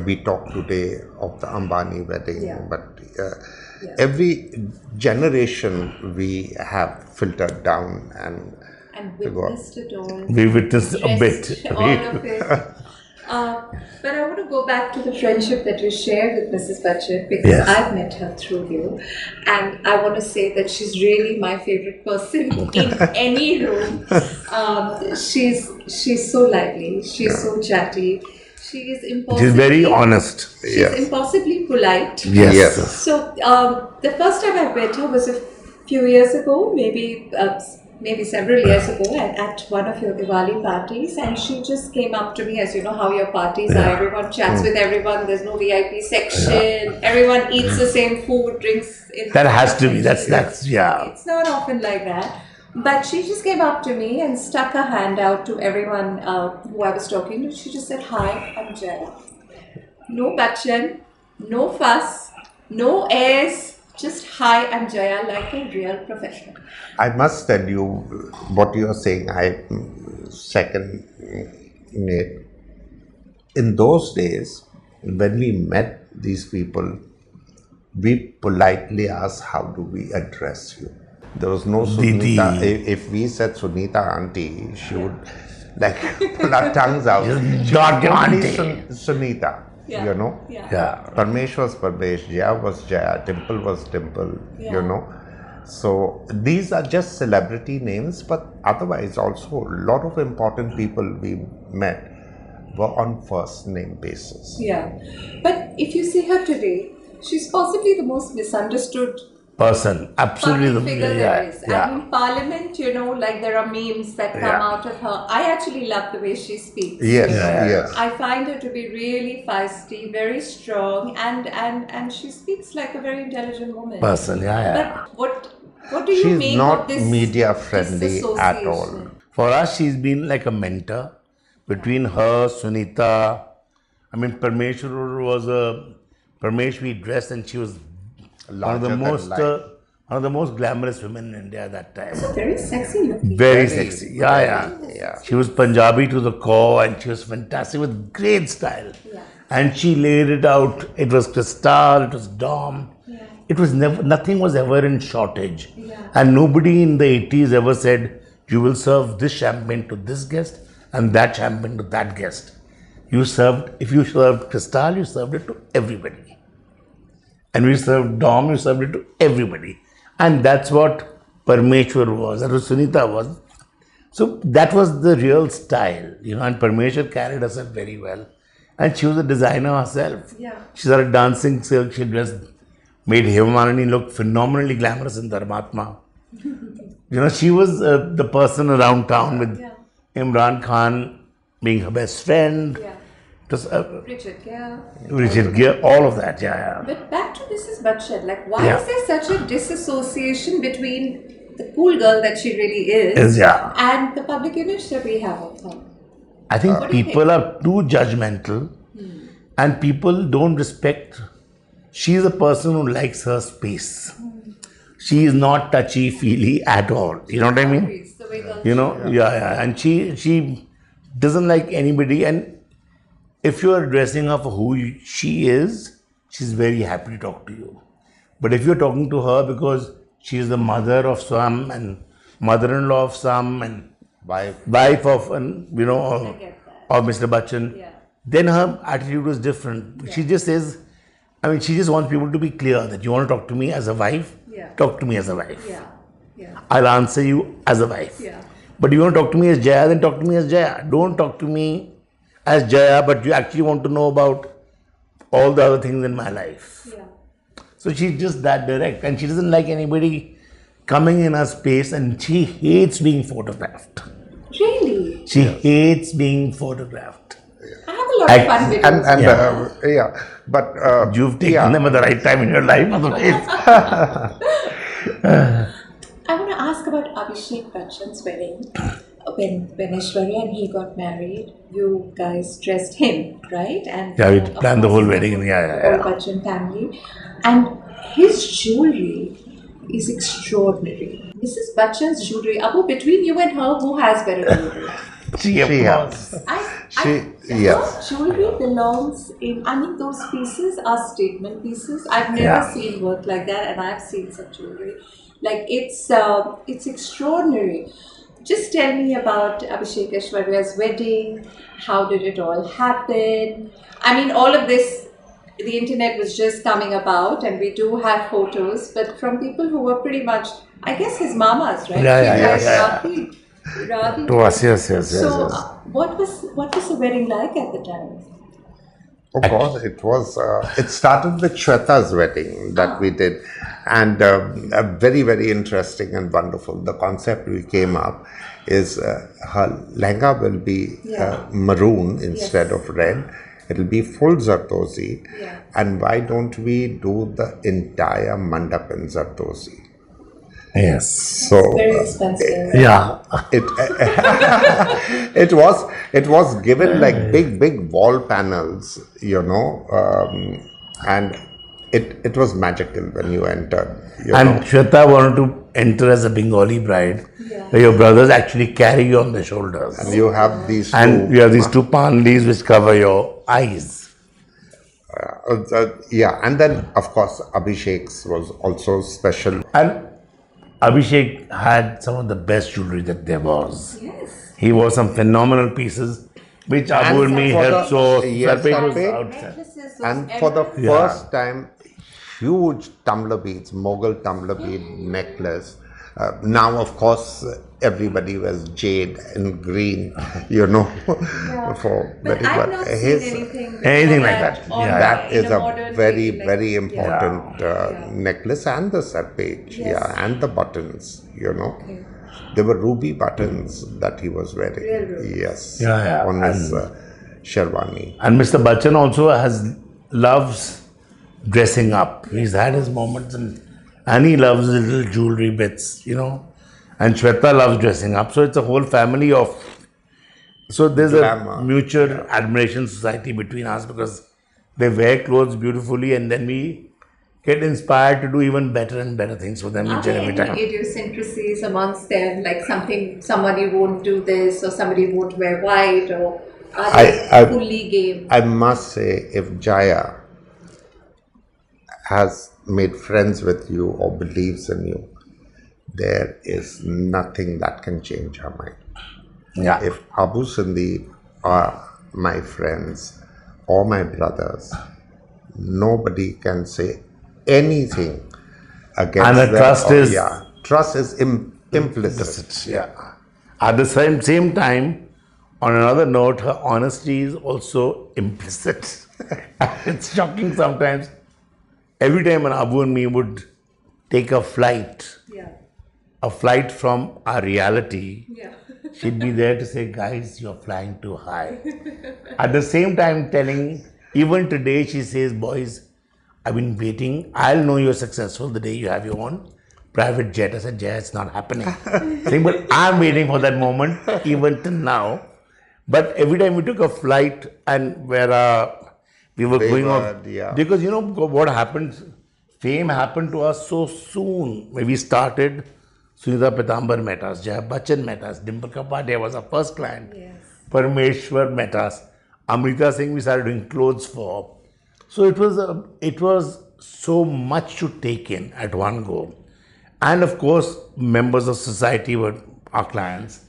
we talk today of the Ambani wedding, but every generation we have filtered down and witnessed it all. We witnessed a bit. Dressed all of it. But I want to go back to the friendship that you shared with Mrs. Bachchan, because Yes. I've met her through you, and I want to say that she's really my favorite person in any room. She's so lively, she's so chatty, she is impossibly. She's very honest. She's impossibly polite. Yes. So the first time I met her was a few years ago, maybe maybe several years ago at one of your Diwali parties, and she just came up to me, as you know how your parties are, everyone chats with everyone, there's no VIP section, everyone eats the same food, drinks in That has to be. section. That's yeah. It's not often like that. But she just came up to me and stuck her hand out to everyone who I was talking to. She just said, "Hi, I'm Jaya. No Bachchan, no fuss, no airs, just hi, I'm Jaya, like a real professional." I must tell you what you are saying. I second it. In those days, when we met these people, we politely asked, "How do we address you?" There was no Didi. Sunita. If we said Sunita auntie, she would like pull our tongues out. Dot your Only auntie. Sunita, Yeah. you know. Yeah. Parmesh was Parmesh, Jaya was Jaya, Dimple was Dimple, you know. So these are just celebrity names, but otherwise also a lot of important people we met were on first name basis. Yeah. But if you see her today, she's possibly the most misunderstood Person. Absolutely. public figure there is. Yeah. And in Parliament, you know, like there are memes that come out of her. I actually love the way she speaks. Yes, you know. yes. I find her to be really feisty, very strong, and she speaks like a very intelligent woman. Person. Yeah. But what do you She's make not of this media friendly at all. disassociation? For us, she's been like a mentor. Between her, Sunita, I mean, Parmesh we dressed, and she was one of the most glamorous women in India at that time. So very sexy looking. Very sexy. Yeah. She was Punjabi to the core, and she was fantastic with great style. Yeah. And she laid it out. It was crystal, it was dom. Yeah. It was never, nothing was ever in shortage. Yeah. And nobody in the 80s ever said, you will serve this champagne to this guest and that champagne to that guest. If you served crystal, you served it to everybody. And we served dom, you served it to everybody. And that's what Parmeshwar was, that was Sunita was. So that was the real style, and Parmeshwar carried herself very well. And she was a designer herself. Yeah. She started dancing silk, she made Hemalini look phenomenally glamorous in Dharmatma. She was the person around town with Imran Khan being her best friend. Yeah. It was, Richard Gere, all of that, yeah. But back to Mrs. Bachchan, like why Yeah. is there such a disassociation between the cool girl that she really is Yeah. and the public image that we have of her? I think What do you people are too judgmental and people don't respect. She is a person who likes her space. She is not touchy-feely at all. You know what I mean? It's the way girls And she doesn't like anybody. And if you are addressing her for who she is, she's very happy to talk to you. But if you're talking to her because she is the mother of some and mother-in-law of some and wife of or Mr. Bachchan, then her attitude was different. She just says, she just wants people to be clear that you want to talk to me as a wife, talk to me as a wife. I'll answer you as a wife. But you want to talk to me as Jaya, then talk to me as Jaya. Don't talk to me as Jaya, but you actually want to know about all the other things in my life. So she's just that direct, and she doesn't like anybody coming in her space, and she hates being photographed. Really? She hates being photographed. I have a lot of fun videos. But You've taken them at the right time in your life, otherwise. I want to ask about Abhishek Bachchan's wedding. When Aishwarya and he got married, you guys dressed him, right? And We of planned the course, whole wedding. The whole Bachchan family. And his jewelry is extraordinary. Mrs. Bachchan's jewelry, Abu, between you and her, who has better jewelry? She has. Her jewelry belongs in, those pieces are statement pieces. I've never seen work like that, and I've seen some jewelry. Like, it's extraordinary. Just tell me about Abhishek Aishwarya's wedding. How did it all happen? All of this, the internet was just coming about, and we do have photos, but from people who were pretty much, I guess, his mamas, right? Radhi. To us, yes. So, what was the wedding like at the time? Of course, it was. It started with Shweta's wedding that we did, and very, very interesting and wonderful. The concept we came up is her lehenga will be maroon instead of red. It'll be full Zardozi. And why don't we do the entire mandap in Zardozi? Yes. So Very expensive. Yeah. it was given like big wall panels, and it was magical when you entered. And Shweta wanted to enter as a Bengali bride, where your brothers actually carry you on their shoulders. And you have these And you have these two panlis which cover your eyes. and then of course Abhishek's was also special. And Abhishek had some of the best jewelry that there was. Yes. He wore some phenomenal pieces, which Abu and me for helped the- so. yes, Sarpej was Sarpej. outside. Necklaces, And for the Yeah. first time, huge tumbler beads, Mughal tumbler bead necklace. Now, of course, everybody wears jade and green, for But I've not seen anything like that. on Yeah. that in is a modern very, way, like- very important necklace, and the sarpej, and the buttons, There were ruby buttons that he was wearing. Real rubies. Yes. Yeah. On his sherwani. And Mr. Bachchan also loves dressing up. He's had his moments and he loves little jewelry bits, And Shweta loves dressing up. So it's a whole family of. So there's Glamour. a mutual admiration society between us because they wear clothes beautifully and then we get inspired to do even better and better things for them Are each and there every any time. idiosyncrasies amongst them, like somebody won't do this or somebody won't wear white, or are they fully game? I must say, if Jaya has made friends with you or believes in you, there is nothing that can change her mind. Yeah. If Abu-Sandeep are my friends or my brothers, nobody can say anything against And the them. Trust is implicit. Yeah. At the same time, on another note, her honesty is also implicit. It's shocking sometimes. Every time an Abu and me would take a flight from our reality, she'd be there to say, guys, you're flying too high. At the same time telling, even today she says, boys, I've been waiting. I'll know you're successful the day you have your own private jet. I said, Jaya, it's not happening. Saying, but I'm waiting for that moment, even till now. But every time we took a flight and where we were going off, because what happened, fame happened to us so soon. When we started, Sunita Pitambar met us, Jaya Bachchan met us, Dimple Kapadia was our first client, Parameshwar met us, Amrita Singh we started doing clothes for. So it was so much to take in at one go. And of course, members of society were our clients.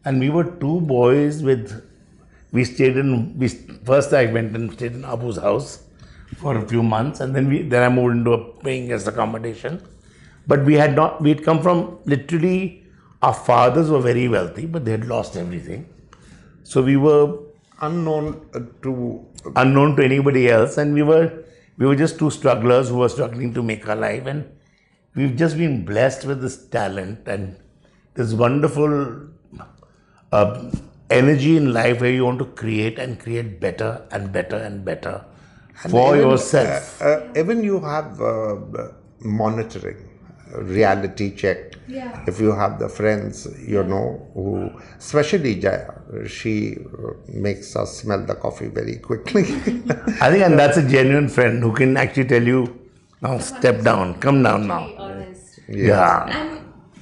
And we were two boys first I went and stayed in Abu's house for a few months, and then I moved into a paying guest accommodation. But we'd come from literally, our fathers were very wealthy, but they had lost everything. So we were Unknown to anybody else, and we were just two strugglers who were struggling to make our life, and we've just been blessed with this talent and this wonderful energy in life where you want to create and create better and better and better for yourself. Even you have monitoring, reality check. If you have the friends, who, especially Jaya, she makes us smell the coffee very quickly. I think, and that's a genuine friend who can actually tell you, now step down, come down now. Honest. Yeah.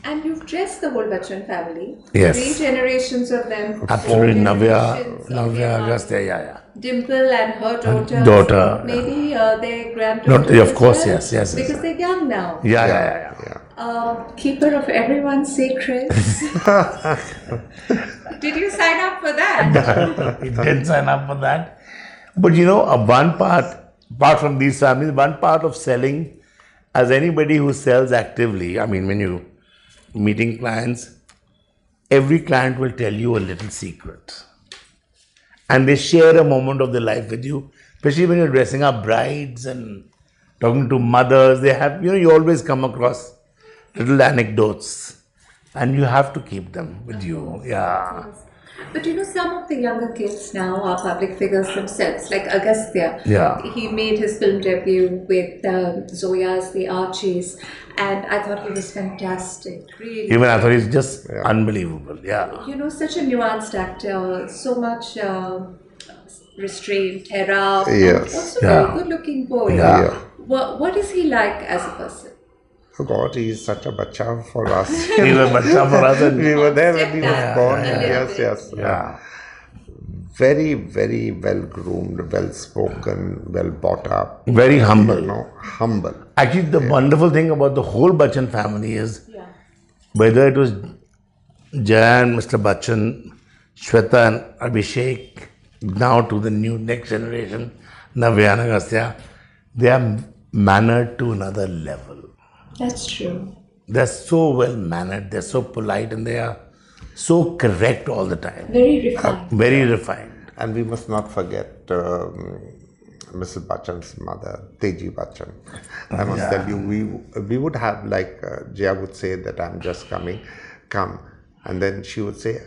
And you've dressed the whole Bachchan family. Yes. 3 generations of them. Absolutely, 4 Navya, generations of your Agastya, mom. Dimple and her daughter. Maybe their granddaughter. Of course, as well, yes. Because they're young now. Yeah. Keeper of everyone's secrets. Did you sign up for that? He did sign up for that. But one part, apart from these families, one part of selling, as anybody who sells actively, I mean, when you meeting clients, every client will tell you a little secret. And they share a moment of their life with you, especially when you're dressing up brides and talking to mothers. They have, you always come across little anecdotes and you have to keep them with you. Yeah. But some of the younger kids now are public figures themselves, like Agastya. Yeah. He made his film debut with Zoya's The Archies, and I thought he was fantastic, really. Even I thought he's just unbelievable. Yeah. Such a nuanced actor, so much restraint, terror. Yes. Also a very good-looking boy. Yeah. What is he like as a person? Oh God, he's such a bacha for us. He was bacha for us. And We were there when he was born. Yeah. Yes. Yeah. Very, very well groomed, well spoken, well brought up. Very humble. Humble. Actually, the wonderful thing about the whole Bachchan family is whether it was Jaya and Mr. Bachchan, Shweta and Abhishek, now to the next generation, Navya and Agastya, they are mannered to another level. That's true. They're so well mannered, they're so polite, and they are so correct all the time. Very refined. Very refined. And we must not forget Mrs. Bachchan's mother, Teji Bachchan. I must tell you, we would have, like Jaya would say that I'm just coming, come. And then she would say,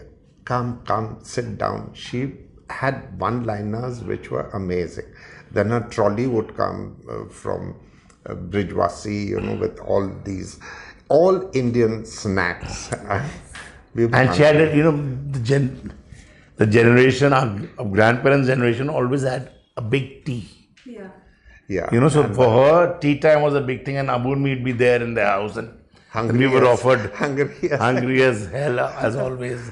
come, sit down. She had one-liners which were amazing. Then her trolley would come from Brijwasi, with all these, all Indian snacks. And she had, the generation, our grandparents' generation always had a big tea. Yeah. So for her, tea time was a big thing, and Abu and me would be there in the house, and we were offered hungry as hell, as always.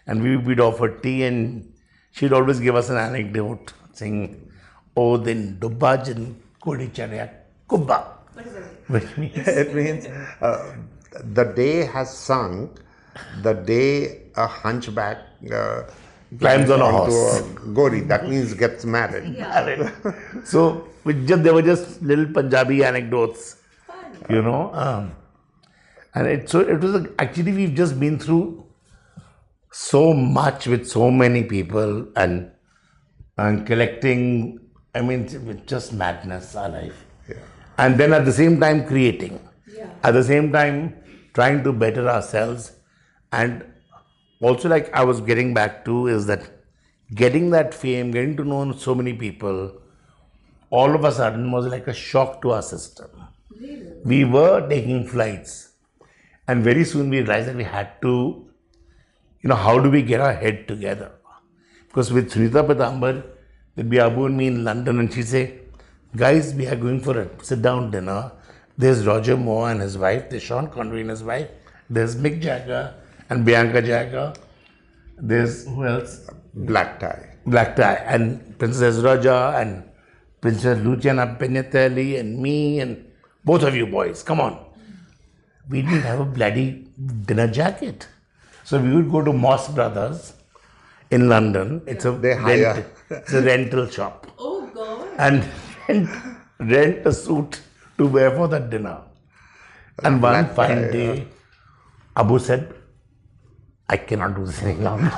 And we would be offered tea, and she'd always give us an anecdote saying, "Oh, then dubbajin kodi chadya kubba." What does that mean? Which means It means the day has sunk the day a hunchback climbs on a onto horse. a gori. That means gets married. So there were just little Punjabi anecdotes, and it was actually we've just been through so much with so many people and collecting. I mean, it's just madness, our life. Yeah. And then at the same time creating, at the same time trying to better ourselves, and also like I was getting back to is that getting that fame, getting to know so many people, all of a sudden was like a shock to our system. Really? We were taking flights, and very soon we realized that we had to, how do we get our head together? Because with Sunita Pitambar, there'd be Abu and me in London, and she'd say, "Guys, we are going for a sit-down dinner. There's Roger Moore and his wife, there's Sean Connery and his wife, there's Mick Jagger and Bianca Jagger, there's who else? Black tie. Black tie, and Princess Raja and Princess Luciana Pignatelli and me and both of you boys, come on." We didn't have a bloody dinner jacket. So we would go to Moss Brothers in London. It's a rental shop. Oh God. And rent a suit to wear for that dinner. And one fine day, Abu said, "I cannot do this any longer."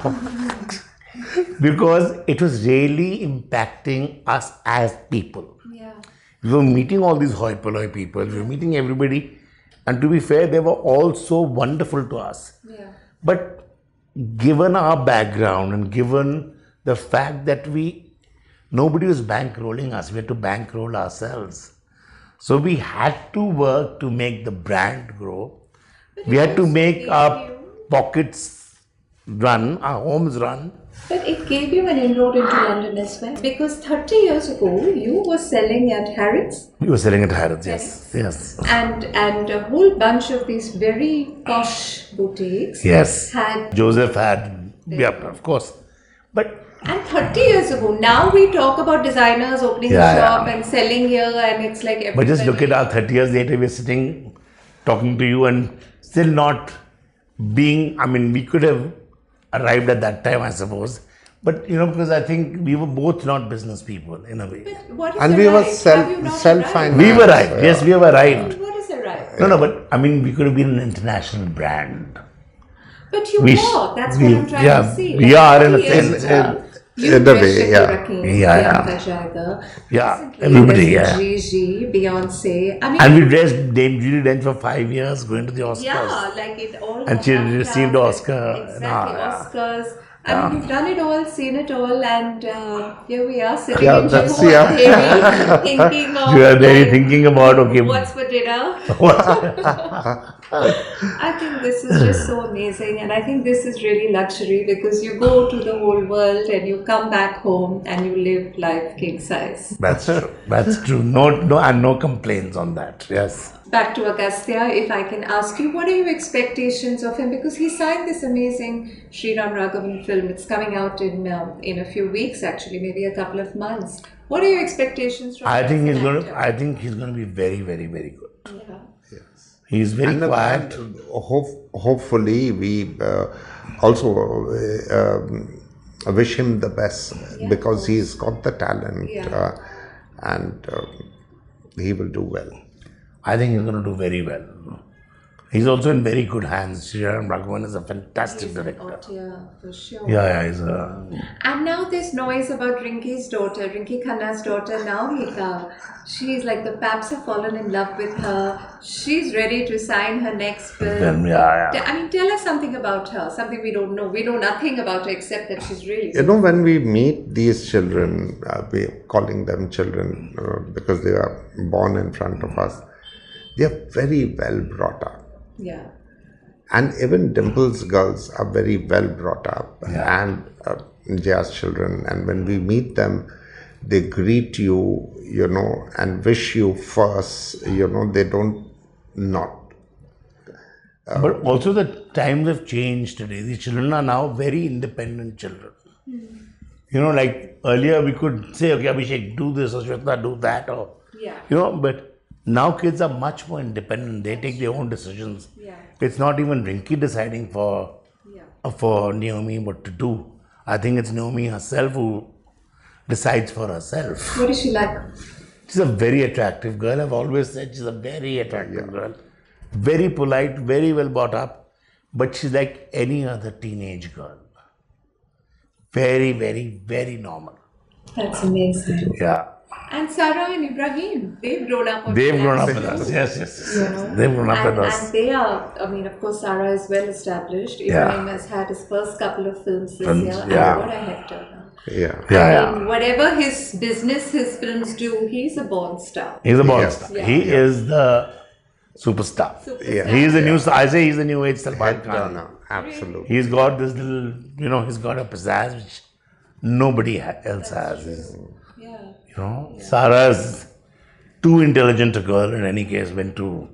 Because it was really impacting us as people. Yeah. We were meeting all these hoi polloi people, we were meeting everybody, and to be fair, they were all so wonderful to us. Yeah. But given our background and given the fact that nobody was bankrolling us, we had to bankroll ourselves. So we had to work to make the brand grow. We had to make our pockets run, our homes run. But it gave you an inroad into London as well. Because 30 years ago, you were selling at Harrods. We were selling at Harrods, yes. And a whole bunch of these very posh boutiques had... Joseph had, of course. And 30 years ago, now we talk about designers opening a shop and selling here, and it's like everybody... But just look at our 30 years later, we're sitting, talking to you and still not being, we could have arrived at that time, I suppose. But, because I think we were both not business people in a way. But what is And we were self-financed. We've arrived. Yes, we have arrived. What is arrived? No, but we could have been an international brand. But you were. That's what I'm trying to see. We are in a sense. You In a dressed way, in yeah. Rakim, Yeah, Priyanka Jaiga. Yeah, Recently, everybody, there's yeah. Gigi, Beyonce. I mean, And we dressed Dame Judy Dench for 5 years going to the Oscars. yeah, like it all And got she knocked received out. Oscar. Exactly, Yeah. Oscars. I Yeah. mean, you've done it all, seen it all, and here we are sitting Yeah, in that's- Juhu yeah. Delhi, thinking of You are really like, thinking about, okay. what's for dinner. I think this is just so amazing, and I think this is really luxury because you go to the whole world and you come back home and you live life king size. That's true. That's true. No complaints on that. Yes. Back to Agastya, if I can ask you, what are your expectations of him? Because he signed this amazing Sri Ram Raghavan film. It's coming out in a few weeks, actually, maybe a couple of months. What are your expectations from I him think as he's an going actor? to. I think he's going to be very, very, very good. Yeah. He's very quiet. And hopefully, we also wish him the best because he's got the talent and he will do well. I think he's going to do very well. He's also in very good hands. Sri Ram Raghavan is a fantastic director. Yeah, for sure. Yeah, he's a. And now there's noise about Rinki's daughter, Rinki Khanna's daughter, Navya. She's like, the paps have fallen in love with her. She's ready to sign her next film. Yeah. I mean, tell us something about her, something we don't know. We know nothing about her except that she's really... You know, when we meet these children, we're calling them children because they are born in front of us, they are very well brought up. Yeah. And even Dimple's girls are very well brought up, and Jaya's children. And when we meet them, they greet you, and wish you first. They don't not. But also the times have changed today. These children are now very independent children. Like earlier we could say, okay, Abhishek, do this, or Shweta, do that, or but now kids are much more independent. They take their own decisions. Yeah. It's not even Rinki deciding for Naomi what to do. I think it's Naomi herself who decides for herself. What is she like? She's a very attractive girl. I've always said she's a very attractive girl. Very polite, very well brought up. But she's like any other teenage girl. Very, very, very normal. That's amazing. Yeah. And Sarah and Ibrahim, they've grown up with They've grown up us with us. too. Yes. You know? They've grown up with us. And they are, I mean, of course, Sarah is well established. Ibrahim has had his first couple of films this year. And what a hector. I mean, whatever his business, his films do, he's a born star. He's a born star. Yeah. He is the superstar. He is the new star. I say he's the new age Salman Khan. No, absolutely. He's got this little, he's got a pizzazz which nobody else has. Sarah is too intelligent a girl in any case, went to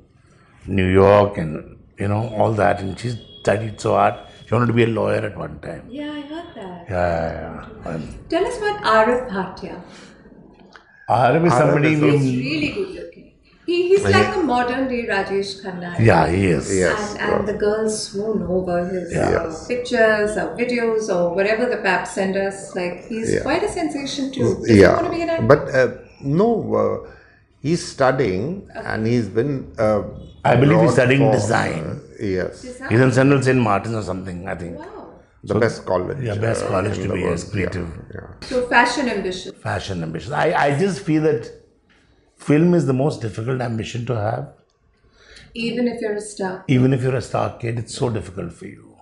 New York and, all that. And she studied so hard. She wanted to be a lawyer at one time. Yeah, I heard that. Yeah. Tell us about Arif Bhatia. Arif is somebody He's really good looking. He's like a modern day Rajesh Khanna. Yeah, he is. Yes. And the girls swoon over his pictures or videos or whatever the paps send us. Like, he's quite a sensation too. Does he want to be an actor? But he's studying and he's been. I believe he's abroad studying for, design. Yes. Design? He's in Central St. Martin's or something, I think. Wow. The best college. Yeah, best college in to the be world. as creative. So, fashion ambition. Fashion ambition. I just feel that film is the most difficult ambition to have. Even if you're a star. Even if you're a star kid, it's so difficult for you.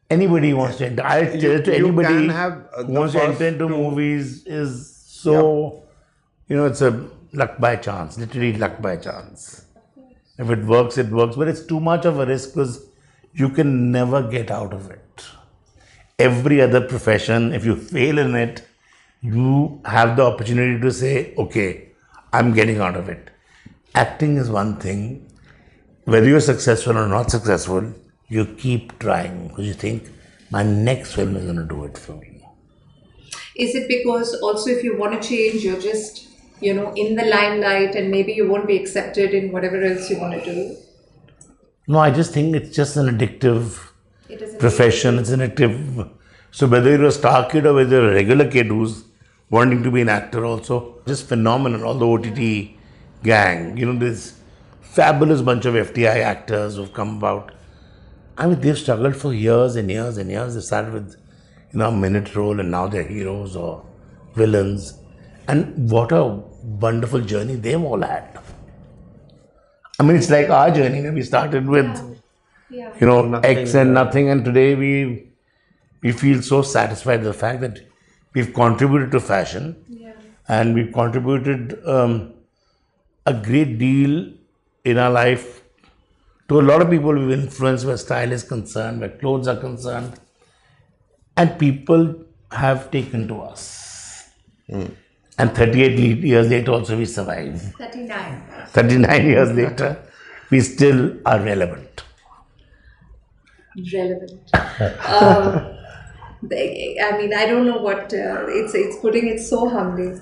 Anybody wants to enter. I tell it to You anybody can have who the wants to first enter into two- movies is so, it's a luck by chance, literally luck by chance. If it works, it works. But it's too much of a risk because you can never get out of it. Every other profession, if you fail in it, you have the opportunity to say, okay, I'm getting out of it. Acting is one thing. Whether you're successful or not successful, you keep trying because you think, my next film is going to do it for me. Is it because also if you want to change, you're just, in the limelight and maybe you won't be accepted in whatever else you want to do? No, I just think it's just an addictive profession. It's an addictive. So whether you're a star kid or whether you're a regular kid who's wanting to be an actor also, just phenomenal. All the OTT gang, this fabulous bunch of FTI actors who've come about. I mean, they've struggled for years and years and years. They started with, minute role, and now they're heroes or villains. And what a wonderful journey they've all had. I mean, it's like our journey. We started with, Nothing, X and nothing, and today we feel so satisfied with the fact that we've contributed to fashion, and we've contributed a great deal in our life to a lot of people. We've influenced where style is concerned, where clothes are concerned, and people have taken to us. And 38 years later also we survive. 39. 39 years later, we still are relevant. Relevant. I mean, I don't know what it's putting it so humbly.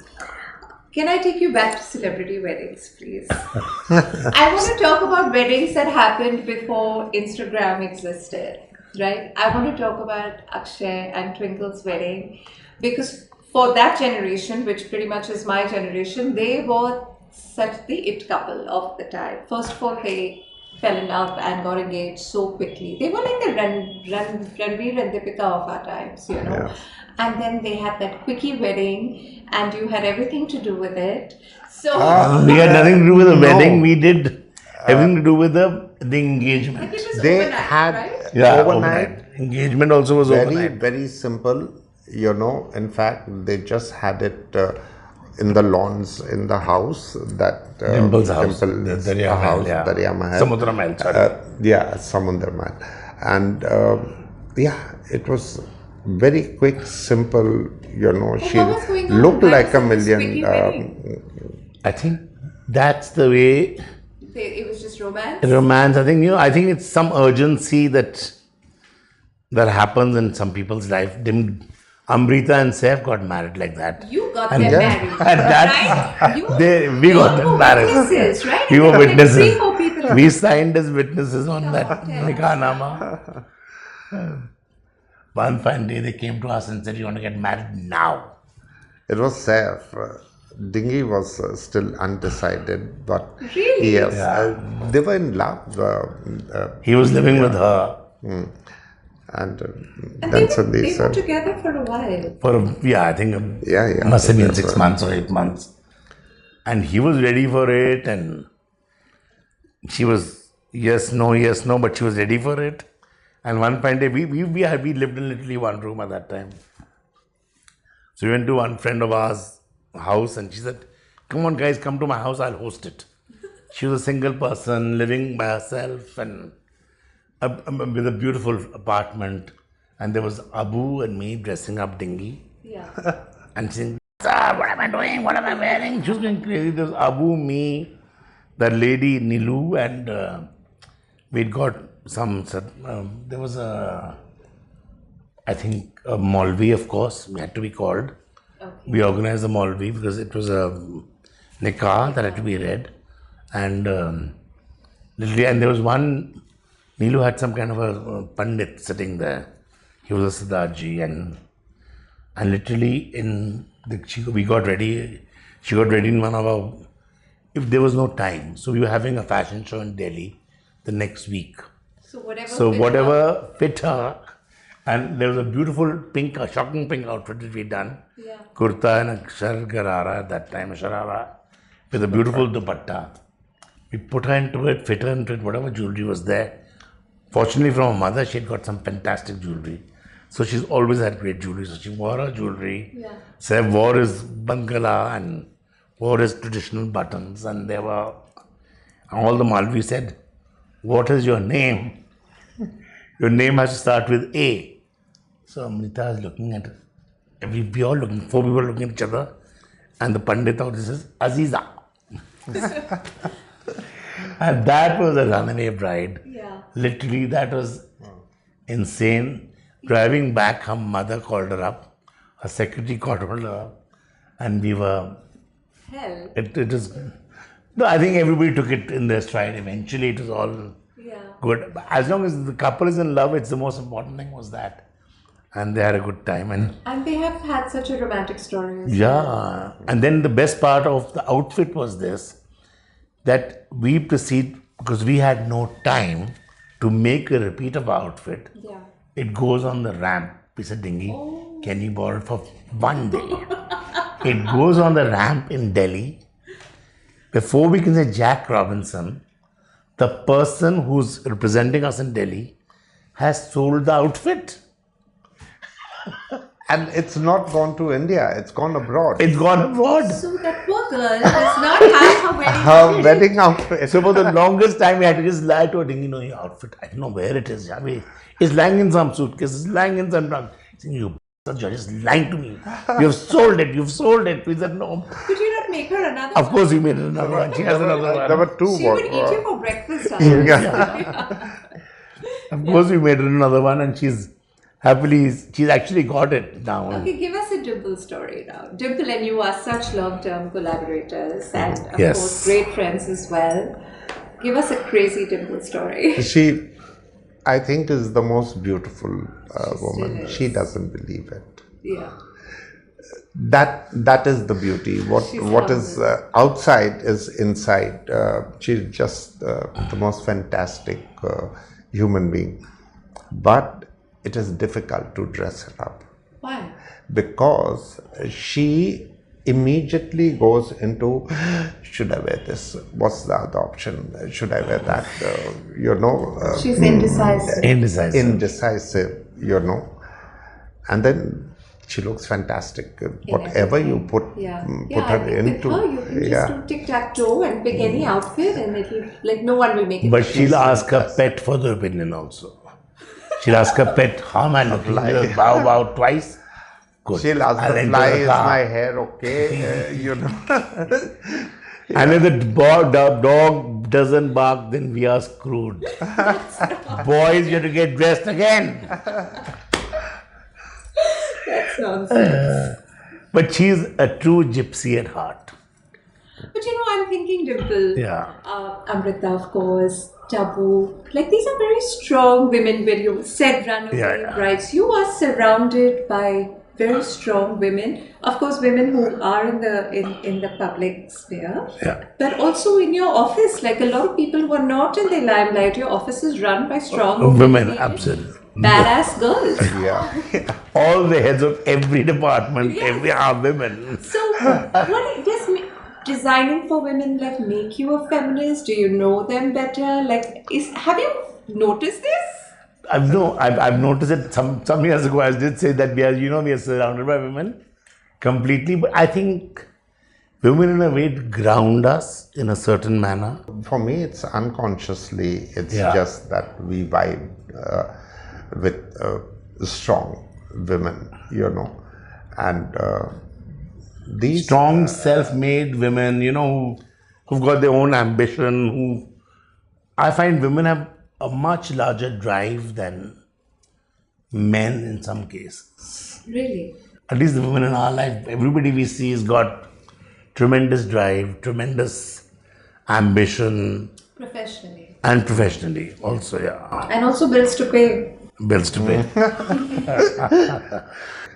Can I take you back to celebrity weddings, please? I want to talk about weddings that happened before Instagram existed, right? I want to talk about Akshay and Twinkle's wedding, because for that generation, which pretty much is my generation, they were such the it couple of the time. First of all, they fell in love and got engaged so quickly. They were like the Ranveer and Deepika of our times, Yeah. And then they had that quickie wedding, and you had everything to do with it. So We had nothing to do with the No. wedding. We did everything to do with the engagement. it was They overnight, had right? Yeah, overnight. Engagement also was Very, overnight. very simple. In fact, they just had it in the lawns in the house that Dimple's house. Dimple's The Darya Mahal, house, yeah. Darya Mahal. Samudra Mahal, sorry. Samudra Mahal. And it was very quick, simple. She what was going on looked like a behind this million. quickie wedding? I think that's the way It was just romance. romance. I think it's some urgency that happens in some people's life. Amrita and Saif got married like that. You got And them then- married, and that's- right? We got them married. Witnesses, right? We were There like witnesses. 3-4 people. We signed as witnesses on that tell us. Nikah One fine day they came to us and said, "You want to get married now?" It was Saif. Dingy was still undecided, but Really? yes, Yeah. they were in love. He was living with her And And then they suddenly were said, together for a while. for I think Yeah. must have been That's 6 right. months or 8 months, and he was ready for it, and she was yes no, but she was ready for it. And one fine day we lived in literally one room at that time, so we went to one friend of ours house, and she said, "Come on guys, come to my house, I'll host it." She was a single person living by herself and with a beautiful apartment, and there was Abu and me dressing up dingy Yeah. and saying, "Sir, what am I doing? What am I wearing?" She was going crazy. There was Abu, me, that lady Nilu, and we'd got some. There was I think a Maulvi, of course, we had to be called. Okay. We organized the Maulvi because it was a nikah that had to be read, and literally, and there was one. Nilu had some kind of a pandit sitting there. He was a Siddharji, and literally we got ready. She got ready in one of our. If there was no time, so we were having a fashion show in Delhi the next week. So whatever fit her, and there was a beautiful pink, a shocking pink outfit that we done. Yeah. Kurta and a garara at that time, a sharara, with a beautiful dupatta. We put her into it, fit her into it, whatever jewelry was there. Fortunately, from her mother, she had got some fantastic jewelry. So she's always had great jewelry. So she wore her jewelry. Yeah. Saif wore his bangala and wore his traditional buttons. And there were all the Malvi said, "What is your name? Your name has to start with A." So Amrita is looking at we all looking, 4 people looking at each other, and the Pandit out there says, "Aziza." And that was a runaway bride. Yeah. Literally, that was insane. Driving back, her mother called her up, her secretary called her up, and we were. Hell. It was. No, I think everybody took it in their stride. Eventually, it was all Yeah. good. As long as the couple is in love, it's the most important thing was that. And they had a good time. And they have had such a romantic story. Yeah. And then the best part of the outfit was this, that we proceed, because we had no time to make a repeat of our outfit. Yeah. It goes on the ramp, piece of dinghy. Oh. Can you borrow it for one day? It goes on the ramp in Delhi. Before we can say Jack Robinson, the person who's representing us in Delhi has sold the outfit. And it's not gone to India, it's gone abroad. It's gone abroad. So that poor girl does not have her wedding Her wedding outfit. So for the longest time, we had to just lie to her, thinking, your outfit, I don't know where it is. It's lying in some suitcase, it's lying in some trunk. You you're just lying to me. You've sold it. We said, no. Could you not make her another Of one? course, you made it another one. She has another one. There were two She more. would eat you for breakfast. Of course, we made it another one, and she's actually got it now. Okay, give us a Dimple story now. Dimple and you are such long-term collaborators and of Yes. course great friends as well. Give us a crazy Dimple story. She, I think, is the most beautiful woman. is. She doesn't believe it. Yeah. That is the beauty. What is outside is inside. She's just the most fantastic human being. But it is difficult to dress her up. Why? Because she immediately goes into, should I wear this? What's the other option? Should I wear that? She's indecisive. Indecisive, and then she looks fantastic. Whatever you put her into. With her, you can just do tic-tac-toe and pick any outfit and it'll, no one will make it. But she'll ask her pet for the opinion also. She'll ask her pet, how am I looking? Just bow twice. Good. She'll ask I'll the enter fly, the is car. my hair okay? And if the dog doesn't bark, then we are screwed. Boys, you have to get dressed again. That's nonsense. But she's a true gypsy at heart. But I'm thinking, Dimple. Yeah. Amrita, of course. Tabu. These are very strong women. When you said runaway brides, you are surrounded by very strong women. Of course, women who are in the public sphere. Yeah. But also in your office, a lot of people who are not in the limelight. Your office is run by strong Women, absolutely. badass girls. Yeah. All the heads of every department, every are women. So, what does designing for women make you a feminist? Do you know them better? Have you noticed this? I've noticed it some years ago. I did say that we are surrounded by women completely, but I think women in a way ground us in a certain manner. For me, it's unconsciously. It's just that we vibe with strong women, and these Strong, self-made women, who've got their own ambition. I find women have a much larger drive than men in some cases. Really? At least the women in our life, everybody we see has got tremendous drive, tremendous ambition. Professionally. And professionally also, yeah. And also bills to pay. Bills to pay.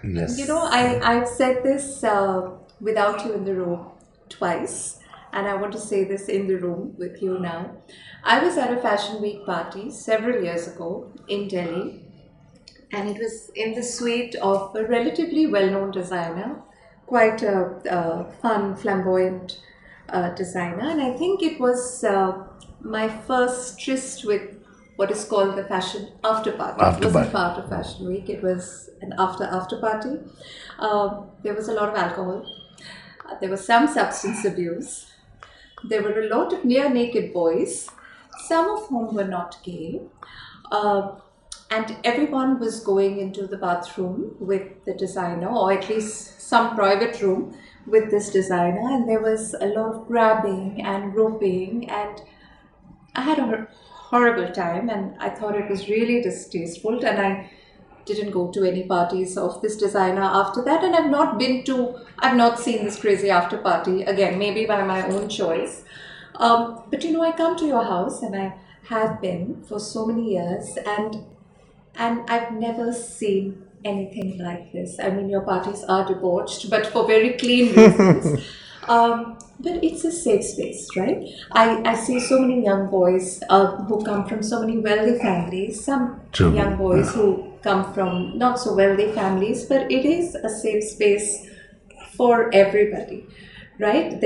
Yes. I've said this without you in the room twice, and I want to say this in the room with you now. I was at a fashion week party several years ago in Delhi, and it was in the suite of a relatively well-known designer, quite a fun, flamboyant designer, and I think it was my first tryst with what is called the fashion after party. It wasn't part of Fashion Week, it was an after party. There was a lot of alcohol. There was some substance abuse. There were a lot of near naked boys, some of whom were not gay. And everyone was going into the bathroom with the designer, or at least some private room with this designer. And there was a lot of grabbing and roping, and I had a horrible time, and I thought it was really distasteful, and I didn't go to any parties of this designer after that, and I've not seen this crazy after party again, maybe by my own choice. But I come to your house, and I have been for so many years, and I've never seen anything like this. I mean, your parties are debauched, but for very clean reasons. But it's a safe space, right? I see so many young boys who come from so many wealthy families, some young boys who come from not so wealthy families, but it is a safe space for everybody, right?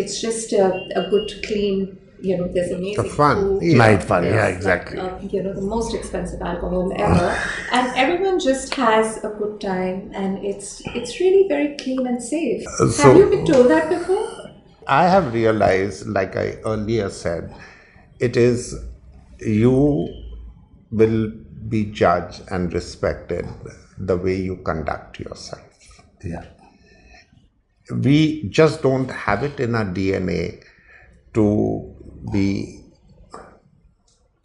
It's just a good, clean, there's amazing The fun, food. yeah. Night fun, yeah, There's, exactly. the most expensive alcohol ever, and everyone just has a good time, and it's really very clean and safe. So- Have you been told that before? I have realized, like I earlier said, it is you will be judged and respected the way you conduct yourself. Yeah. We just don't have it in our DNA to be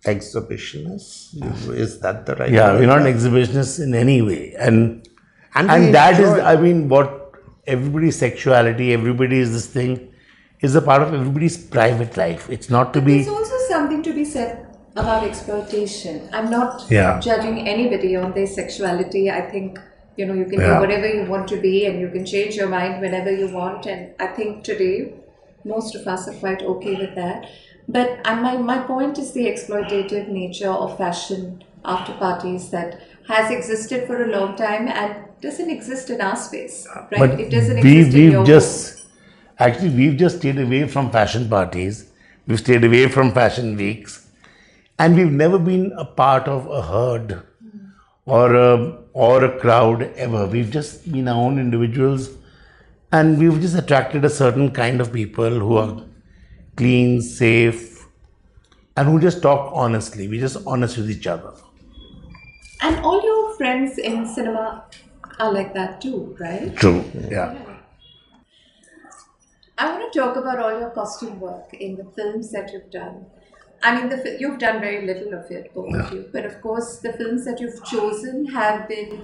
exhibitionists. Is that the right Yeah, word? we're not exhibitionists in any way. And And we that is, enjoy- I mean, what everybody's sexuality, everybody's this thing is a part of everybody's private life. It's not to be. There's also something to be said about exploitation. I'm not Yeah. judging anybody on their sexuality. I think, you can Yeah. be whatever you want to be, and you can change your mind whenever you want. And I think today, most of us are quite okay with that. But my point is the exploitative nature of fashion after parties that has existed for a long time and doesn't exist in our space, right? But It doesn't exist in we've your we've just stayed away from fashion parties. We've stayed away from fashion weeks, and we've never been a part of a herd or a crowd ever. We've just been our own individuals, and we've just attracted a certain kind of people who are clean, safe, and who just talk honestly. We're just honest with each other. And all your friends in cinema are like that too, right? True. Yeah. I want to talk about all your costume work in the films that you've done. I mean, you've done very little of it, both of you, but of course, the films that you've chosen have been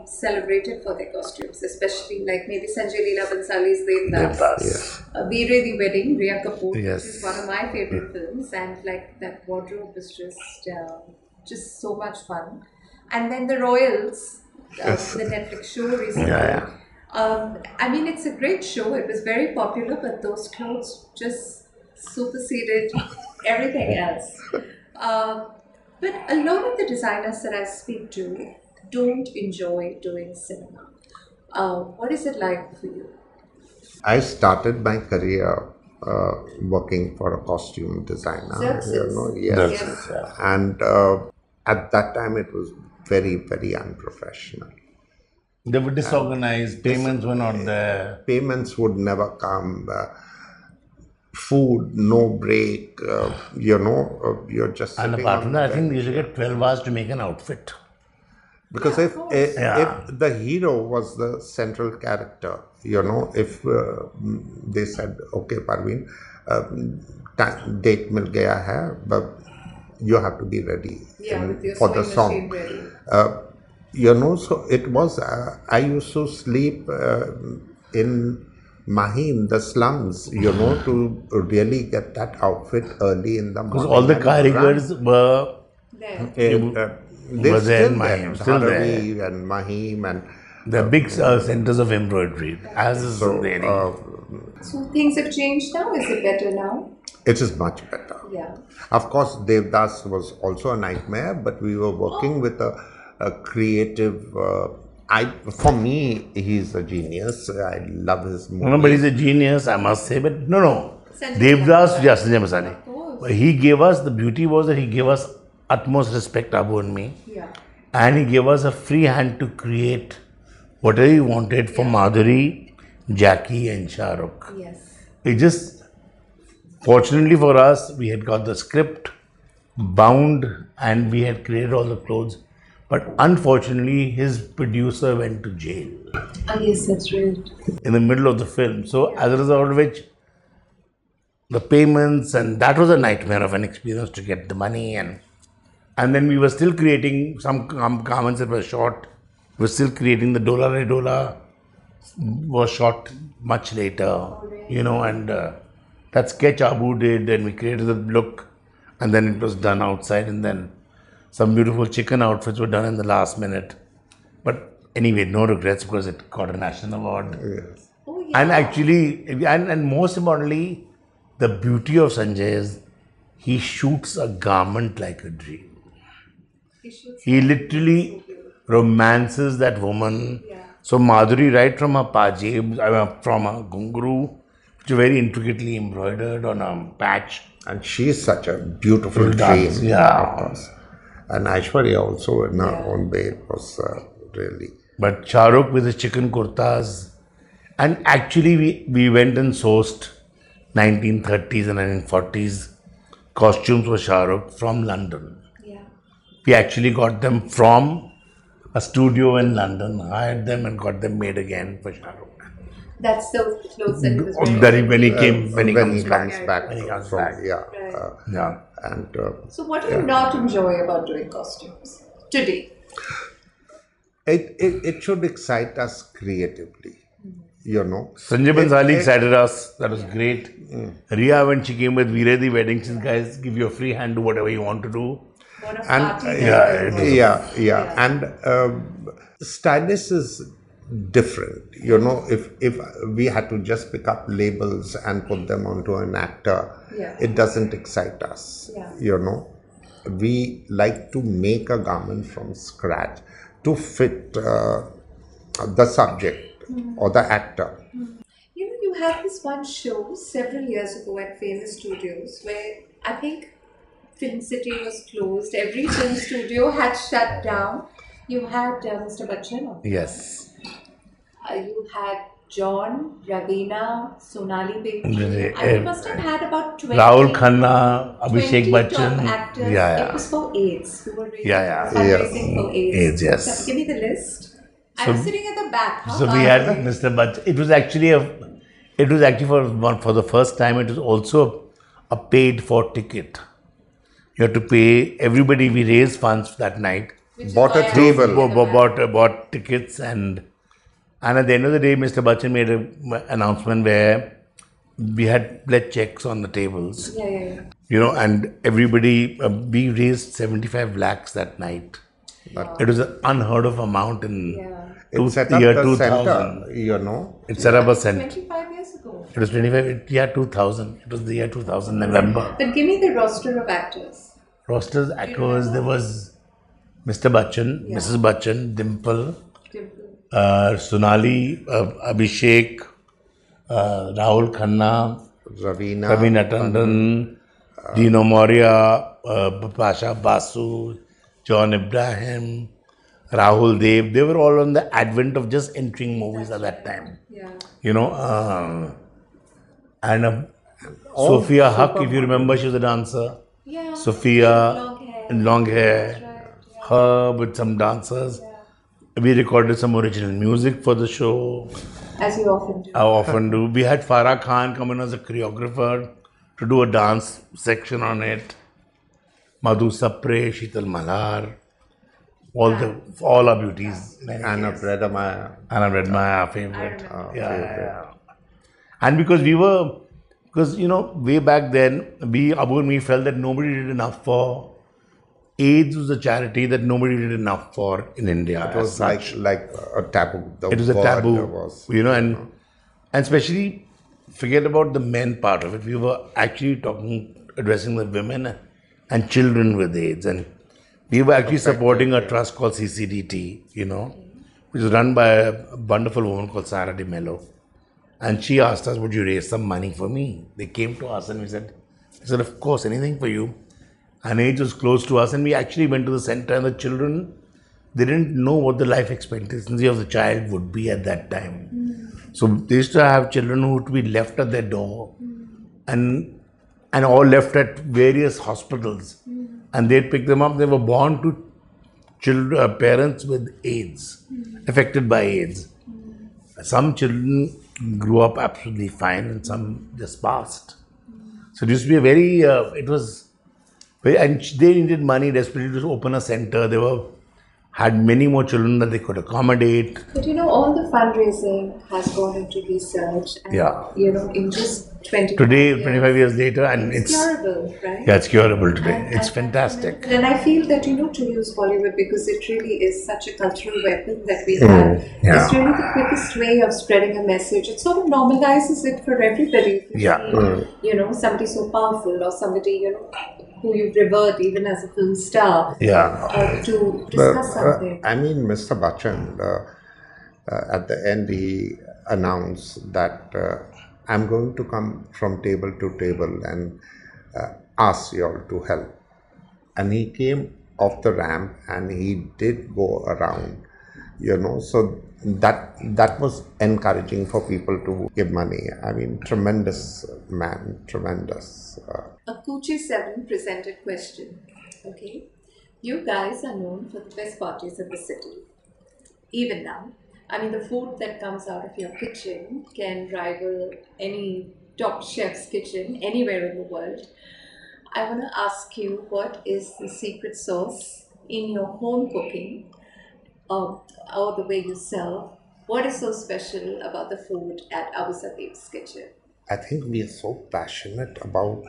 celebrated for their costumes, especially like maybe Sanjay Bhansali's Devdas, Devdas. Veere the Wedding, Rhea Kapoor, Yes. which is one of my favorite films, and like that wardrobe is just so much fun. And then The Royals, the Netflix show recently. Yeah. I mean, it's a great show. It was very popular, but those clothes just superseded everything else. But a lot of the designers that I speak to don't enjoy doing cinema. What is it like for you? I started my career working for a costume designer. Xerxes. Yes. Yes. Yeah. And at that time, it was very, very unprofessional. They were disorganized. Payments were not there. Payments would never come. Food, no break. You're just And sitting apart on from the that, I think bench. they used to get 12 hours to make an outfit. Because Yeah, if of course. if the hero was the central character, if they said, okay, Parveen, date mil gaya hai, but you have to be ready With your for the sewing song. machine ready. So it was. I used to sleep in Mahim, the slums, to really get that outfit early in the morning. Because all the and run. karigars were There. They're were there still in there. Mahim, still there. Dharavi and Mahim and the big centers of embroidery, as is so Delhi. So things have changed now. Is it better now? it is much better. Yeah. Of course, Devdas was also a nightmare, but we were working with a creative. For me, he's a genius. I love his movies. No, but he's a genius, I must say. But no. Sanjay Devdas, Bhansali. yes, Sanjay Bhansali. Of course. But he gave us, the beauty was that he gave us utmost respect, Abu and me. Yeah. And he gave us a free hand to create whatever he wanted for Madhuri, Jackie, and Shah Rukh. Yes. It just, fortunately for us, we had got the script bound and we had created all the clothes. But unfortunately, his producer went to jail Oh, yes, that's right. in the middle of the film. So, as a result of which, the payments, and that was a nightmare of an experience to get the money. And then we were still creating some garments that were short. We were still creating the Dola Re Dola was shot much later, and that sketch Abu did, and we created the look, and then it was done outside, and then some beautiful chicken outfits were done in the last minute. But anyway, no regrets because it got a national award. Yes. Oh, yeah. And actually, and most importantly, the beauty of Sanjay is he shoots a garment like a dream. He literally romances that woman. So Madhuri, right from her pajeb, from her gungru, which is very intricately embroidered on a patch. And she's such a beautiful Full dream, dance, yeah. of course. And Aishwarya also in her own way was really. But Shahrukh with his chicken kurtas. And actually, we went and sourced 1930s and 1940s costumes for Shahrukh from London. Yeah. We actually got them from a studio in London, hired them and got them made again for Shahrukh. That's the clothes that he was wearing. That when he comes back. Yeah. Yeah. And So what do you not enjoy about doing costumes today? it should excite us creatively, you know. Sanjay Bhansali excited us. That was great. Ria, when she came with Veere the wedding, she said, guys, give you a free hand, do whatever you want to do. And stylist is different, you know. If we had to just pick up labels and put them onto an actor, it doesn't excite us, you know. We like to make a garment from scratch to fit the subject or the actor. You know, you had this one show several years ago at Famous Studios where I think Film City was closed. Every film studio had shut down. You had Mr. Bachchan on. Yes. You had John, Ravina, Sonali Baby. You must have had about 20. Rahul Khanna, Abhishek 20 Bachchan. top actors. Yeah. It was for AIDS. We were Yeah. fundraising for AIDS. AIDS, yes. So give me the list. I'm sitting at the back. How So we had Mr. Bachchan. It was actually for the first time. It was also a paid for ticket. You had to pay everybody. We raised funds that night. Bought a table. Bought tickets and at the end of the day, Mr. Bachchan made an announcement where we had pledge checks on the tables. Yeah. You know, and everybody, we raised 75 lakhs that night. It was an unheard of amount in It set up year the 2000. center, you know. It set up a center. 25 years ago. It was 25, yeah, 2000. It was the year 2000, November. But give me the roster of actors. Rosters, actors, there was Mr. Bachchan, Mrs. Bachchan, Dimple, Sonali, Abhishek, Rahul Khanna, Ravina Tandon, Dino Moria, Pasha Basu, John Ibrahim, Rahul Dev. They were all on the advent of just entering movies at that time. Yeah. You know, and Sophia Huck, if you remember, she was a dancer. Yeah. Sophia, long hair. Her with some dancers. We recorded some original music for the show. As you often do. I often do. We had Farah Khan come in as a choreographer to do a dance section on it. Madhu Sapre, Sheetal Malar, all our beauties. Anna Bredamaya. Anna Bredamaya, our favorite. Yeah. And because you know, way back then, Abu and me felt that nobody did enough for AIDS was a charity that nobody did enough for in India. It was like a taboo. It was a taboo, you know, and especially forget about the men part of it. We were actually addressing the women and children with AIDS, and we were actually supporting a trust called CCDT, you know, which is run by a wonderful woman called Sarah De Mello. And she asked us, would you raise some money for me? They came to us and we said, of course, anything for you. And AIDS was close to us, and we actually went to the center, and the children, they didn't know what the life expectancy of the child would be at that time. So they used to have children who would be left at their door and all left at various hospitals. And they'd pick them up. They were born to parents with AIDS, affected by AIDS. Some children grew up absolutely fine and some just passed. So it used to be and they needed money desperately to open a center. They had many more children that they could accommodate. But you know, all the fundraising has gone into research and, you know, in just today, 25 years later, and it's curable, right? Yeah, it's curable today. It's And fantastic. And I feel that, to use Bollywood, because it really is such a cultural weapon that we have, it's really the quickest way of spreading a message. It sort of normalizes it for everybody. If you see, somebody so powerful or somebody, who you've revered even as a film star, to discuss something. I mean, Mr. Bachchan, at the end, he announced that I'm going to come from table to table and ask you all to help. And he came off the ramp and he did go around, so that was encouraging for people to give money. I mean, tremendous man, tremendous. A Kuchi 7 presented question. Okay, you guys are known for the best parties in the city. Even now, I mean, the food that comes out of your kitchen can rival any top chef's kitchen anywhere in the world. I want to ask you, what is the secret sauce in your home cooking, or the way you serve? What is so special about the food at Abu-Sandeep's kitchen? I think we are so passionate about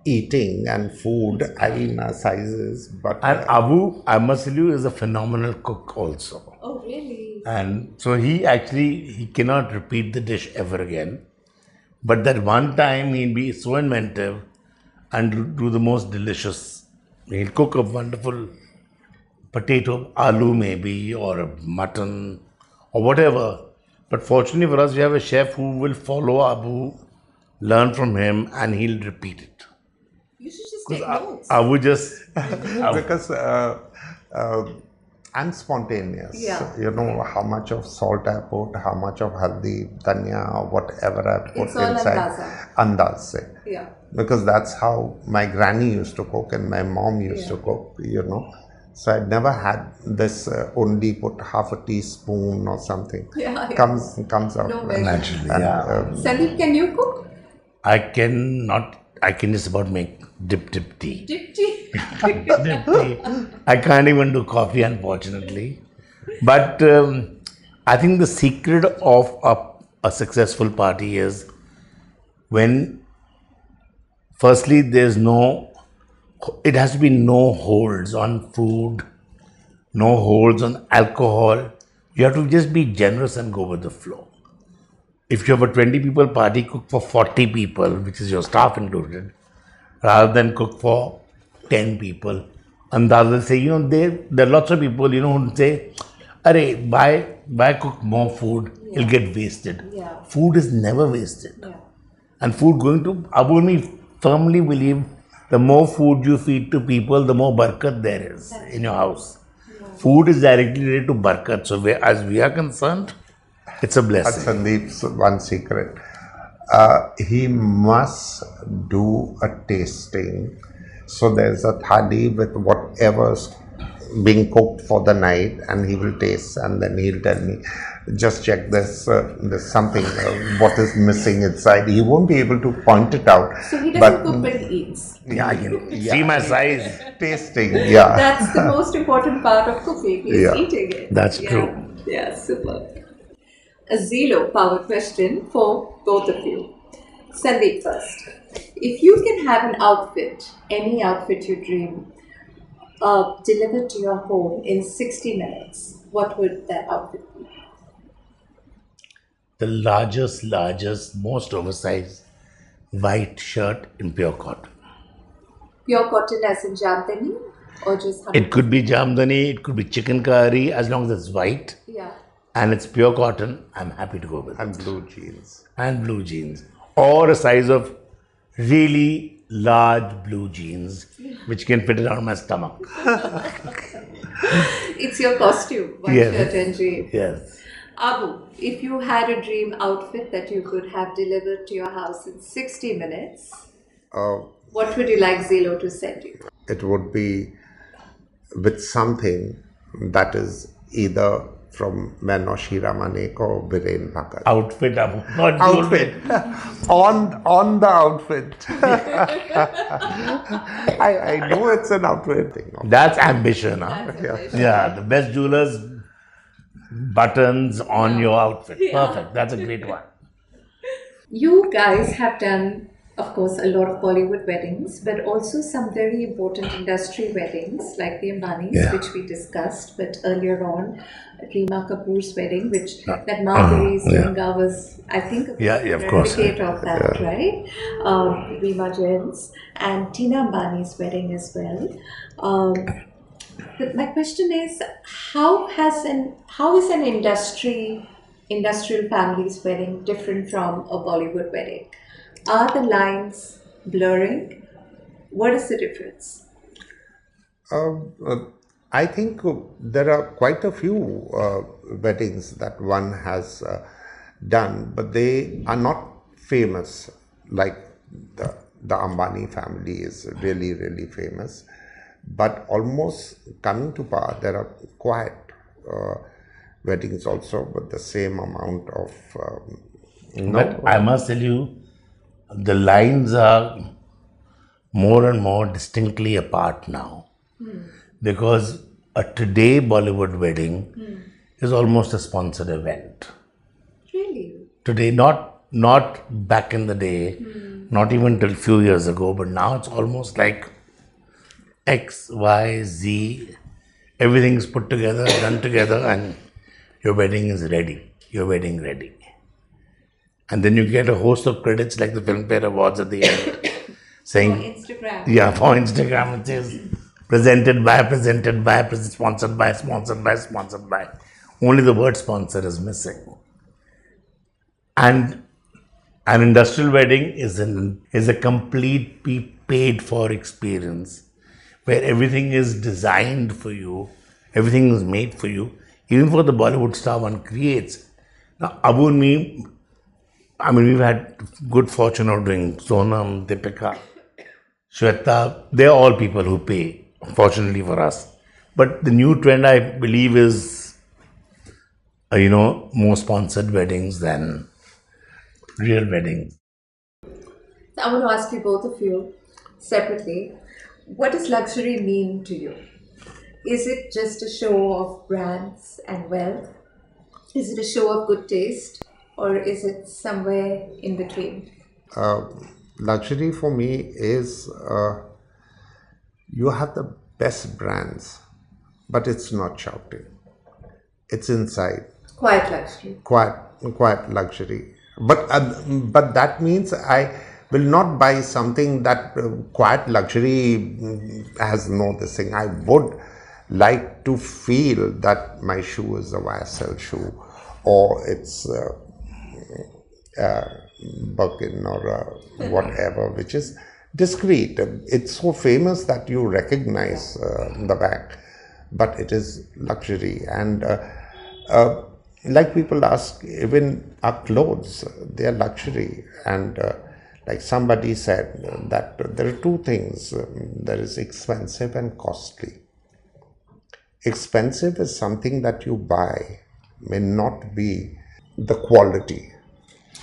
eating and food. I mean, our sizes, but And Abu, I must tell you, is a phenomenal cook also. Oh, really? And so he cannot repeat the dish ever again. But that one time he'll be so inventive and do the most delicious. He'll cook a wonderful potato, aloo maybe, or a mutton, or whatever. But fortunately for us, we have a chef who will follow Abu, learn from him, and he'll repeat it. You should just take notes. Abu just... because I'm spontaneous. Yeah. You know how much of salt I put, how much of haldi, dhania, or whatever I put It's all inside. Andaz se. Yeah. Because that's how my granny used to cook and my mom used to cook, So I never had this only put half a teaspoon or something. Comes out naturally. Sandeep, can you cook? I can just about make dip tea. Dip tea? Dip tea. I can't even do coffee, unfortunately. But I think the secret of a successful party is when, firstly, it has to be no holds on food, no holds on alcohol. You have to just be generous and go with the flow. If you have a 20 people party, cook for 40 people, which is your staff included, rather than cook for 10 people. And the others say, there are lots of people, who say, "Arey, why cook more food? It'll get wasted." Yeah. Food is never wasted. Yeah. And food Abu and me firmly believe the more food you feed to people, the more barakat there is in your house. Yeah. Food is directly related to barakat. So as we are concerned, it's a blessing. That's Sandeep's one secret. He must do a tasting. So there's a thali with whatever's being cooked for the night, and he will taste, and then he'll tell me, just check this, there's something, what is missing inside. He won't be able to point it out. So he doesn't cook, but he eats. See my size. Tasting, yeah. That's the most important part of cooking, is eating it. That's true. Yeah, super. A ZILO power question for both of you. Sandeep first. If you can have an outfit, any outfit you dream, delivered to your home in 60 minutes, what would that outfit be? The largest, most oversized white shirt in pure cotton. Pure cotton as in jamdani, or just 100%? It could be jamdani, it could be chicken curry, as long as it's white. Yeah. And it's pure cotton, I'm happy to go with it. And blue jeans. And blue jeans. Or a size of really large blue jeans, which can fit around my stomach. It's your costume, white shirt and jeans. Yes. Abu, if you had a dream outfit that you could have delivered to your house in 60 minutes, what would you like ZILO to send you? It would be with something that is either from Menoshira Manek or Viren Bhagat. Outfit, Abu. Not outfit. on the outfit. I know it's an outfit thing. That's ambition. Huh? That's ambition. Yeah, the best jewelers, buttons on your outfit. Perfect. That's a great one. You guys have done, of course, a lot of Bollywood weddings, but also some very important industry weddings, like the Ambanis, Yeah. which we discussed, but earlier on, Reema Kapoor's wedding, which that Marguerite's yeah. lehenga was, I think, a Yeah, of course. replicate of that, right? Reema Jain's and Tina Ambani's wedding as well. But my question is, how is an industrial family's wedding different from a Bollywood wedding? Are the lines blurring? What is the difference? Uh, uh, I think there are quite a few weddings that one has done, but they are not famous like the Ambani family is really, really famous. But almost coming to par, there are quiet weddings also with the same amount of. But I must tell you, the lines are more and more distinctly apart now. Because a today Bollywood wedding is almost a sponsored event. Really? Today, not back in the day, not even till few years ago, but now it's almost like X, Y, Z, everything is put together, done together, and your wedding is ready. Your wedding ready. And then you get a host of credits like the Filmfare Awards at the end saying, Instagram. yeah, for Instagram it says presented by, sponsored by, sponsored by, sponsored by. Only the word sponsor is missing. And an industrial wedding is a complete paid for experience where everything is designed for you, everything is made for you. Even for the Bollywood star one creates. Now, Abu and me, I mean, we've had good fortune of doing Sonam, Deepika, Shweta. They're all people who pay, fortunately for us. But the new trend, I believe, is, more sponsored weddings than real weddings. I want to ask you both of you separately. What does luxury mean to you? Is it just a show of brands and wealth? Is it a show of good taste? Or is it somewhere in between? Luxury for me is you have the best brands, but it's not shouting. It's inside. Quiet luxury. Quiet luxury. But that means I will not buy something that quiet luxury has no this thing. I would like to feel that my shoe is a YSL shoe, or it's Birkin or whatever, which is discreet. It's so famous that you recognize the bag, but it is luxury. And like people ask, even our clothes, they are luxury. And like somebody said that there are two things, there is expensive and costly. Expensive is something that you buy, may not be the quality.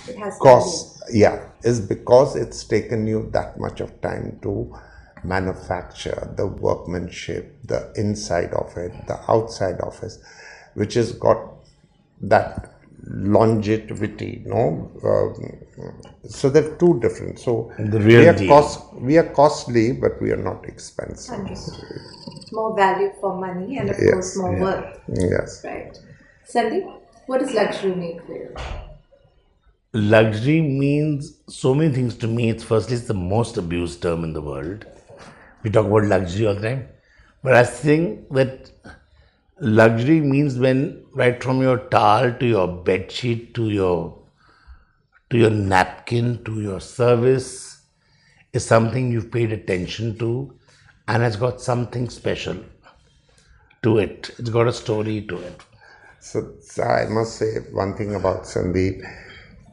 It has Cost, yeah, is because it's taken you that much of time to manufacture the workmanship, the inside of it, the outside of it, which has got that longevity, so they're two different. So The real deal. we are costly, but we are not expensive. Understood. More value for money and of Yes. course more worth. Yes. Right. Sandeep, what does luxury mean for you? Luxury means so many things to me. It's the most abused term in the world. We talk about luxury all the time. But I think that luxury means when right from your towel to your bed sheet to your napkin to your service is something you've paid attention to and has got something special to it. It's got a story to it. So I must say one thing about Sandeep.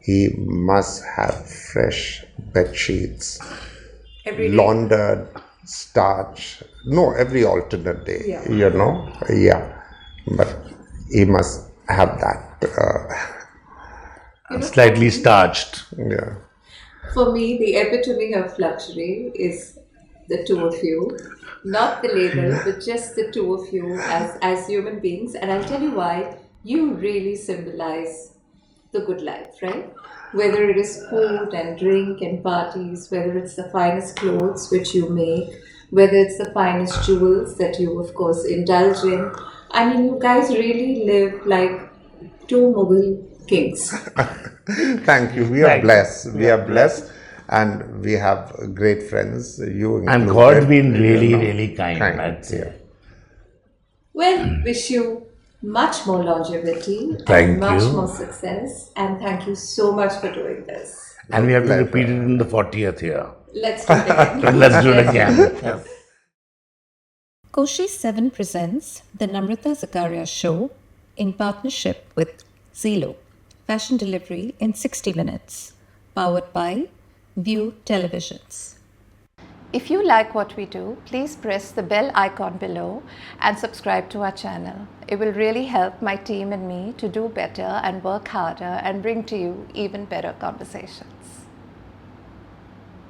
He must have fresh bed sheets, Every day. laundered, starch. No, every alternate day. Yeah. Yeah. But he must have that. Slightly starched. Yeah. For me, the epitome of luxury is the two of you. Not the label, but just the two of you as human beings. And I'll tell you why. You really symbolize the good life, right? Whether it is food and drink and parties, whether it's the finest clothes which you make, whether it's the finest jewels that you, of course, indulge in. I mean, you guys really live like two Mughal kings. Thank you. We are Right. blessed. We are blessed, and we have great friends. You And included, God's been really, you know, really kind. That's yeah. it. Well, wish you much more longevity Thank and much you. more success. And thank you so much for doing this. And we have to Pleasure. repeat it in the 40th year. Let's do it again. Let's do it again. Yes. Koshi 7 presents the Namrata Zakaria Show in partnership with ZILO, fashion delivery in 60 minutes, powered by View Televisions. If you like what we do, please press the bell icon below and subscribe to our channel. It will really help my team and me to do better and work harder and bring to you even better conversations.